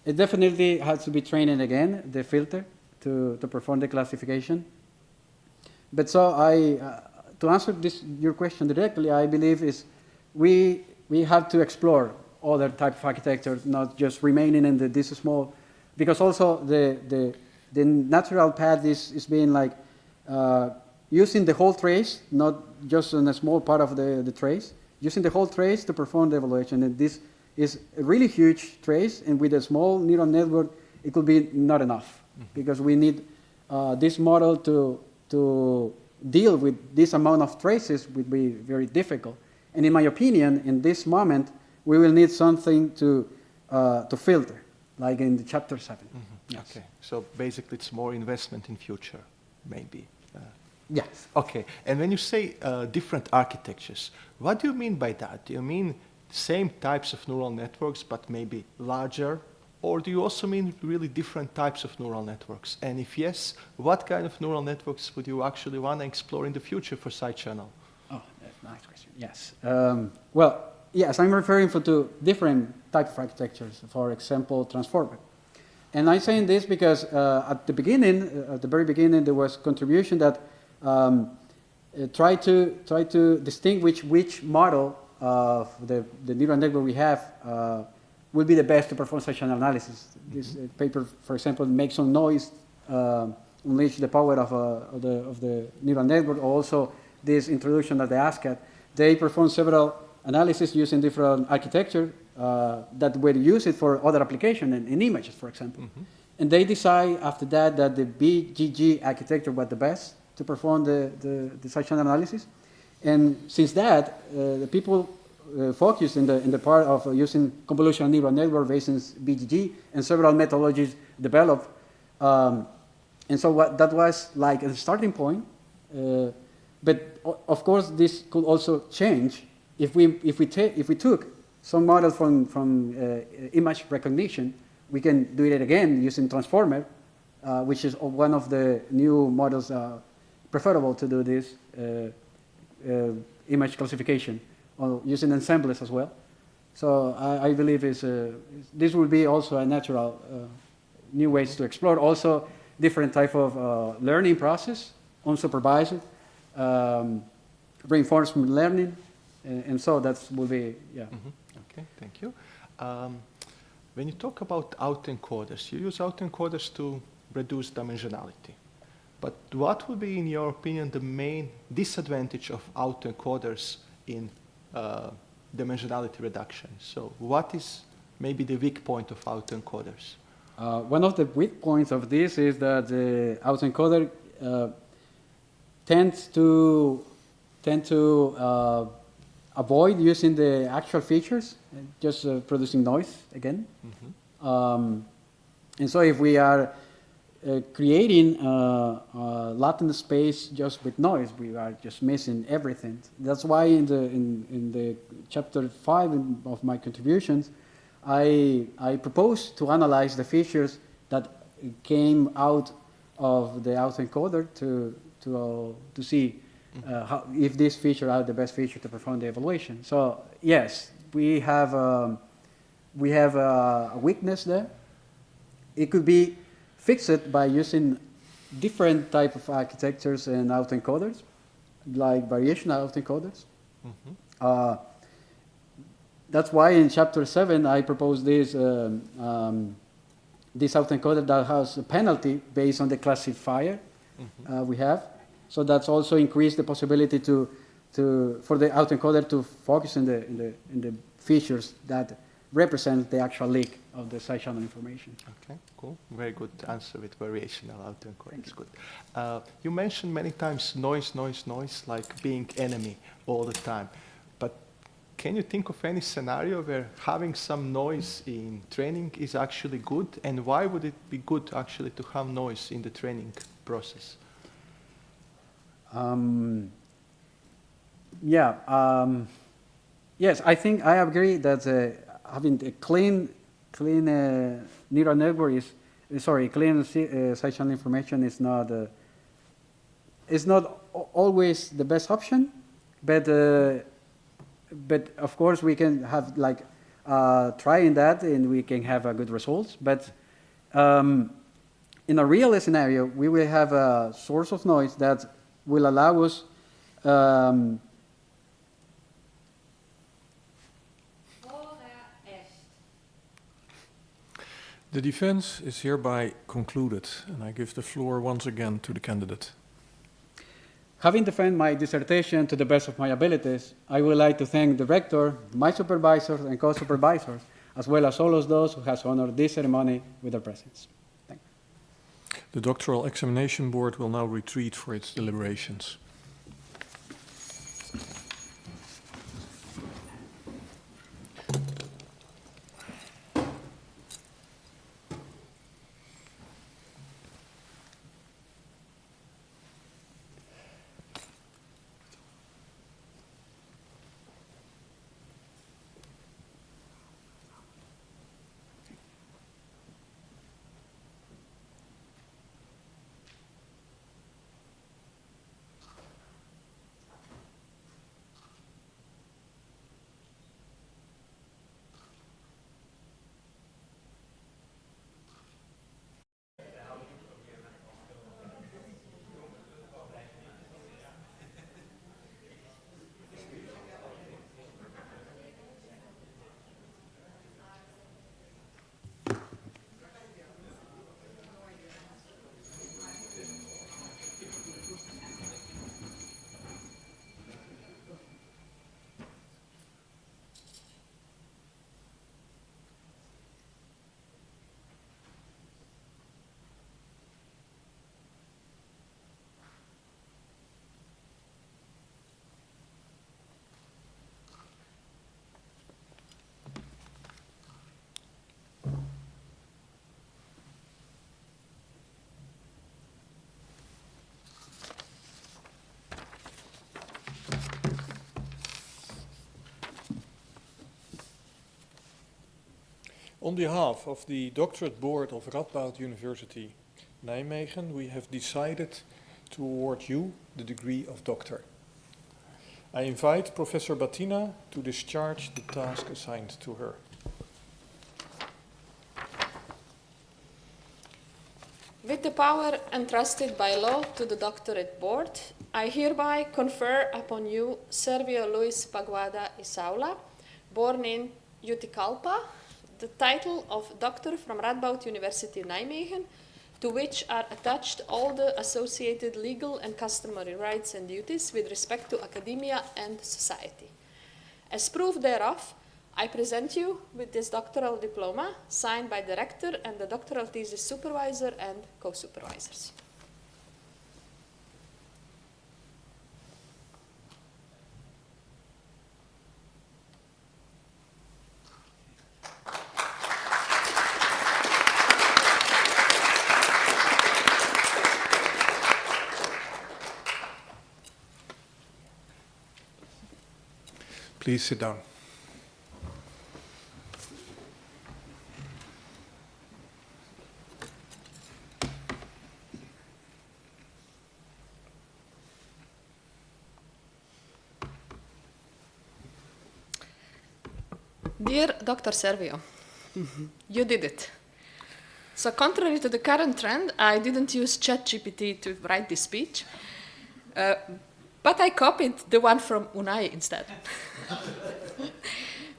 it definitely has to be trained again, the filter, to perform the classification. But so to answer your question directly, I believe is we have to explore other type of architecture, not just remaining in this small, because also the natural path is being like using the whole trace, not just on a small part of the trace, using the whole trace to perform the evaluation. And this is a really huge trace, and with a small neural network, it could be not enough, because we need this model to deal with this amount of traces would be very difficult. And in my opinion, in this moment, we will need something to filter, like in the chapter 7. Yes. Okay, so basically it's more investment in future, maybe. Yes. Okay, and when you say different architectures, what do you mean by that? Do you mean same types of neural networks, but maybe larger? Or do you also mean really different types of neural networks? And if yes, what kind of neural networks would you actually want to explore in the future for side channel? Oh, that's a nice question. Yes. Well, yes, I'm referring to different types of architectures, for example, transformer. And I'm saying this because at the very beginning, there was contribution that try to distinguish which model of the neural network we have will be the best to perform such an analysis. This paper, for example, makes some noise, unleash the power of the neural network. Also, this introduction that they asked at, they perform several analyses using different architecture that were used for other applications in images, for example. And they decide after that the BGG architecture was the best to perform the such an analysis. And since that, the people focused in the part of using convolutional neural network based on BGG, and several methodologies developed. And so that was like a starting point. But of course, this could also change if we took some models from image recognition. We can do it again using transformer, which is one of the new models preferable to do this image classification, or using ensembles as well. So I believe this will be also a natural new ways to explore. Also, different type of learning process, unsupervised, reinforcement learning, and so that will be, yeah. Okay, thank you. When you talk about autoencoders, you use autoencoders to reduce dimensionality. But what would be, in your opinion, the main disadvantage of autoencoders in dimensionality reduction? So what is maybe the weak point of autoencoders? One of the weak points of this is that the autoencoder tends to avoid using the actual features, just producing noise again. And so if we are creating latent space just with noise, we are just missing everything. That's why in the chapter 5 of my contributions, I propose to analyze the features that came out of the autoencoder to see if these features are the best feature to perform the evaluation. So yes, we have a weakness there. It could be fixed by using different type of architectures and autoencoders, like variational autoencoders. That's why in chapter 7 I propose this autoencoder that has a penalty based on the classifier we have. So that's also increased the possibility for the autoencoder to focus in the features that represent the actual leak of the side channel information. Okay, cool. Very good answer with variational autoencoder. It's good. You mentioned many times noise, like being enemy all the time. But can you think of any scenario where having some noise in training is actually good? And why would it be good actually to have noise in the training process? Yes, I think I agree that having a clean neural network clean side channel information is not always the best option, but of course we can have like trying that and we can have a good results. But in a real scenario, we will have a source of noise that will allow us The defense is hereby concluded, and I give the floor once again to the candidate. Having defended my dissertation to the best of my abilities, I would like to thank the rector, my supervisors and co-supervisors, as well as all of those who have honored this ceremony with their presence. Thank you. The doctoral examination board will now retreat for its deliberations. On behalf of the Doctorate Board of Radboud University, Nijmegen, we have decided to award you the degree of doctor. I invite Professor Battina to discharge the task assigned to her. With the power entrusted by law to the Doctorate Board, I hereby confer upon you Servio Luis Paguada Isaula, born in Juticalpa, the title of Doctor from Radboud University Nijmegen, to which are attached all the associated legal and customary rights and duties with respect to academia and society. As proof thereof, I present you with this doctoral diploma signed by the rector and the doctoral thesis supervisor and co-supervisors. Please sit down. Dear Dr. Servio, you did it. So contrary to the current trend, I didn't use ChatGPT to write this speech, but I copied the one from Unai instead.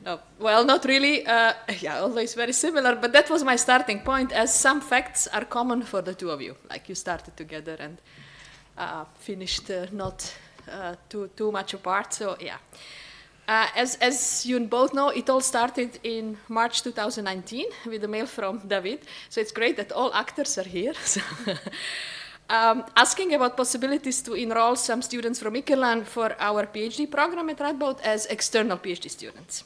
No, well, not really. Yeah, although it's very similar, but that was my starting point, as some facts are common for the two of you. Like you started together and finished not too much apart, so yeah. As you both know, it all started in March 2019 with a mail from David. So it's great that all actors are here. So asking about possibilities to enroll some students from Ikkerland for our PhD program at Radboud as external PhD students.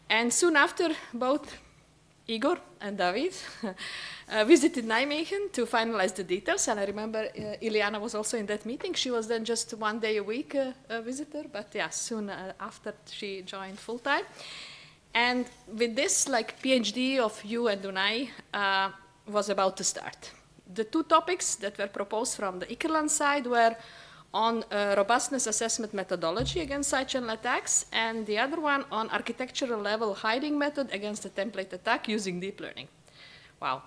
And soon after, both Igor and David visited Nijmegen to finalize the details. And I remember Ileana was also in that meeting. She was then just 1 day a week a visitor, but yeah, soon after she joined full-time. And with this, like, PhD of you and Unai was about to start. The two topics that were proposed from the Ikkerland side were on robustness assessment methodology against side channel attacks, and the other one on architectural level hiding method against a template attack using deep learning. Wow.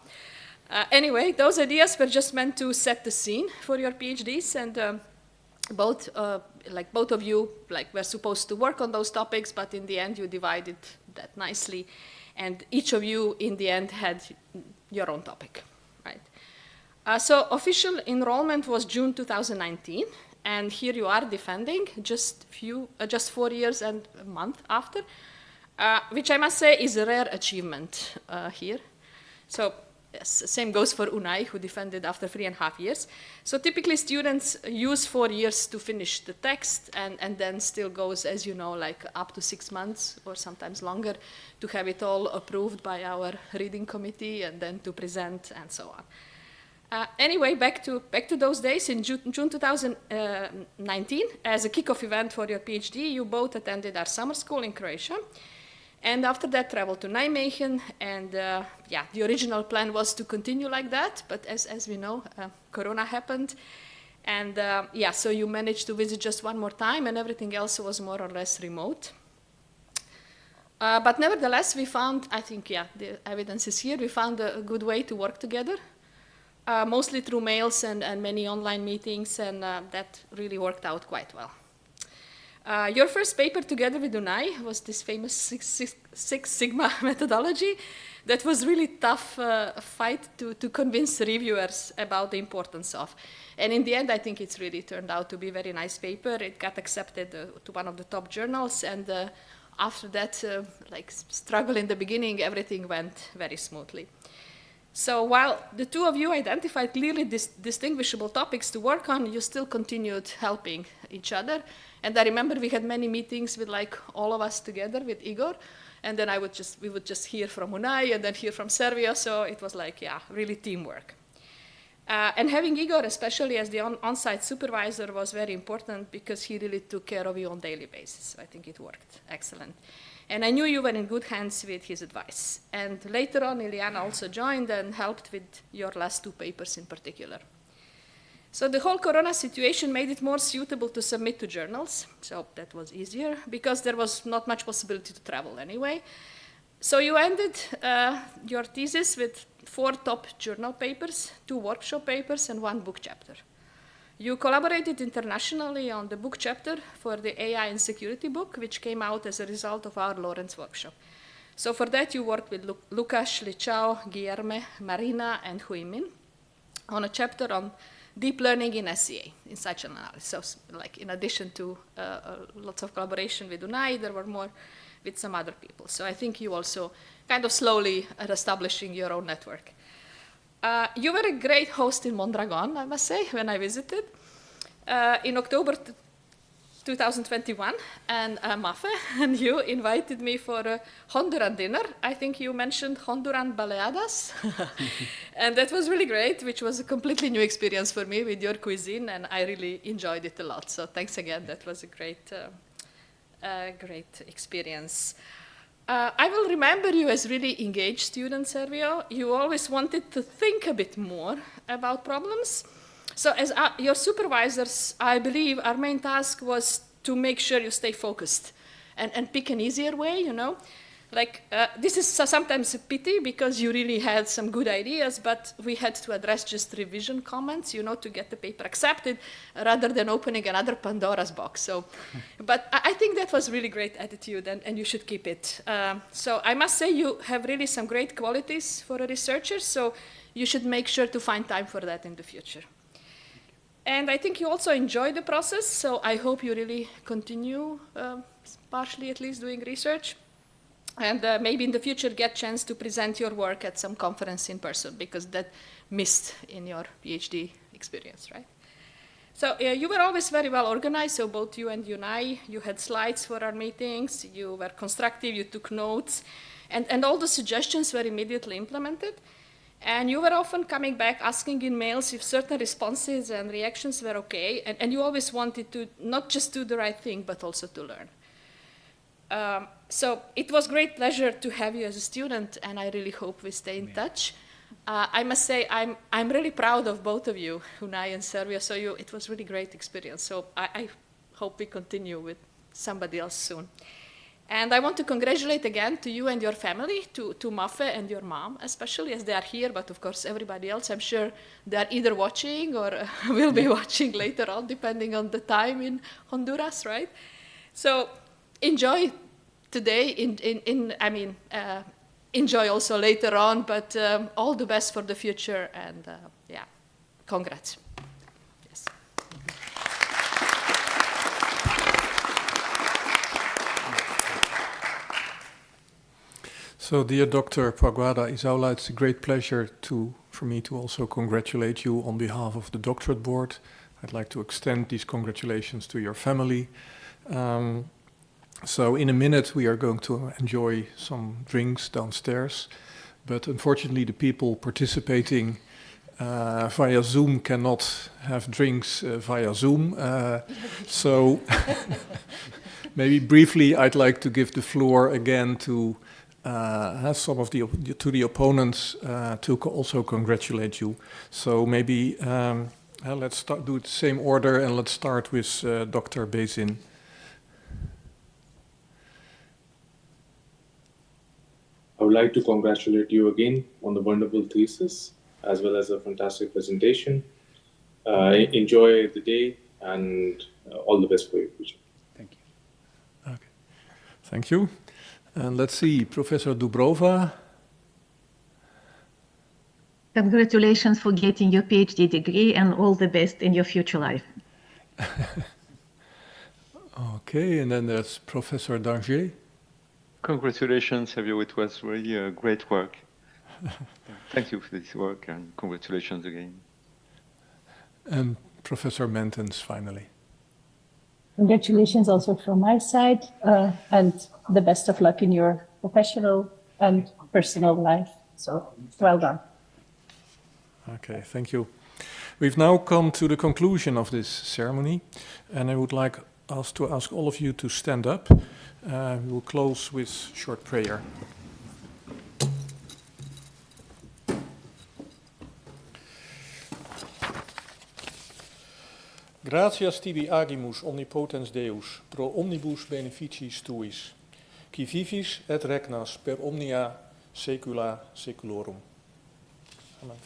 Anyway, those ideas were just meant to set the scene for your PhDs, and both of you were supposed to work on those topics, but in the end you divided that nicely, and each of you in the end had your own topic, right? So official enrollment was June 2019, and here you are defending just 4 years and a month after, which I must say is a rare achievement here. So yes, same goes for Unai, who defended after 3.5 years. So typically students use 4 years to finish the text, and then still goes, as you know, like up to 6 months or sometimes longer to have it all approved by our reading committee and then to present and so on. Anyway, back to those days. In June 2019, as a kickoff event for your PhD, you both attended our summer school in Croatia. And after that, traveled to Nijmegen, and yeah, the original plan was to continue like that, but as we know, Corona happened, and yeah, so you managed to visit just one more time, and everything else was more or less remote. But nevertheless, we found, I think, yeah, the evidence is here, we found a good way to work together, mostly through mails and many online meetings, and that really worked out quite well. Your first paper together with Unai was this famous Six Sigma methodology. That was really tough fight to convince reviewers about the importance of. And in the end, I think it's really turned out to be a very nice paper. It got accepted to one of the top journals, and after that, like struggle in the beginning, everything went very smoothly. So while the two of you identified clearly distinguishable topics to work on, you still continued helping each other. And I remember we had many meetings with like all of us together with Igor, and then we would just hear from Unai and then hear from Servio, so it was like, yeah, really teamwork. And having Igor, especially as the on-site supervisor, was very important because he really took care of you on a daily basis. I think it worked excellent. And I knew you were in good hands with his advice. And later on, Ileana also joined and helped with your last 2 papers in particular. So the whole Corona situation made it more suitable to submit to journals. So that was easier because there was not much possibility to travel anyway. So you ended your thesis with 4 top journal papers, 2 workshop papers, and 1 book chapter. You collaborated internationally on the book chapter for the AI and security book, which came out as a result of our Lawrence workshop. So for that, you worked with Lukas, Lichao, Guilherme, Marina, and Huimin on a chapter on deep learning in SEA, in such an analysis. So like in addition to lots of collaboration with Unai, there were more with some other people. So I think you also kind of slowly are establishing your own network. You were a great host in Mondragon, I must say, when I visited in October 2021, and Mafe and you invited me for a Honduran dinner. I think you mentioned Honduran baleadas, and that was really great, which was a completely new experience for me with your cuisine, and I really enjoyed it a lot. So thanks again, that was a great experience. I will remember you as really engaged student, Servio. You always wanted to think a bit more about problems. So as your supervisors, I believe our main task was to make sure you stay focused and pick an easier way, you know. Like, this is sometimes a pity because you really had some good ideas, but we had to address just revision comments, you know, to get the paper accepted rather than opening another Pandora's box. So, but I think that was really great attitude, and you should keep it. So I must say you have really some great qualities for a researcher, so you should make sure to find time for that in the future. And I think you also enjoy the process, so I hope you really continue, partially at least, doing research. And maybe in the future get chance to present your work at some conference in person, because that missed in your PhD experience, right? So you were always very well organized, so both you and Unai, you had slides for our meetings, you were constructive, you took notes, and all the suggestions were immediately implemented. And you were often coming back asking in mails if certain responses and reactions were okay, and you always wanted to not just do the right thing, but also to learn. So it was great pleasure to have you as a student, and I really hope we stay in touch. I must say I'm really proud of both of you, Unai and Servio. So it was really great experience. So I hope we continue with somebody else soon. And I want to congratulate again to you and your family, to Mafe and your mom, especially as they are here, but of course everybody else, I'm sure they are either watching or will be watching later on, depending on the time in Honduras, right? So enjoy today, enjoy also later on, but all the best for the future, and yeah, congrats. Yes. So, dear Dr. Paguada Isaula, it's a great pleasure for me to also congratulate you on behalf of the doctorate board. I'd like to extend these congratulations to your family. So in a minute we are going to enjoy some drinks downstairs, but unfortunately the people participating via Zoom cannot have drinks via Zoom. So maybe briefly I'd like to give the floor again to some of the opponents to also congratulate you. So maybe let's do it the same order, and let's start with Dr. Bezin. I would like to congratulate you again on the wonderful thesis, as well as a fantastic presentation. Enjoy the day, and all the best for your future. Thank you. Okay. Thank you. And let's see, Professor Dubrova. Congratulations for getting your PhD degree, and all the best in your future life. Okay, and then there's Professor Danger. Congratulations, Servio. It was really great work. Thank you for this work, and congratulations again. And Professor Mentens, finally. Congratulations also from my side, and the best of luck in your professional and personal life. So, well done. Okay, thank you. We've now come to the conclusion of this ceremony, and I would like us to ask all of you to stand up. We will close with short prayer. Gratias tibi agimus omnipotens Deus, pro omnibus beneficiis tuis, qui vivis et regnas per omnia saecula saeculorum. Amen.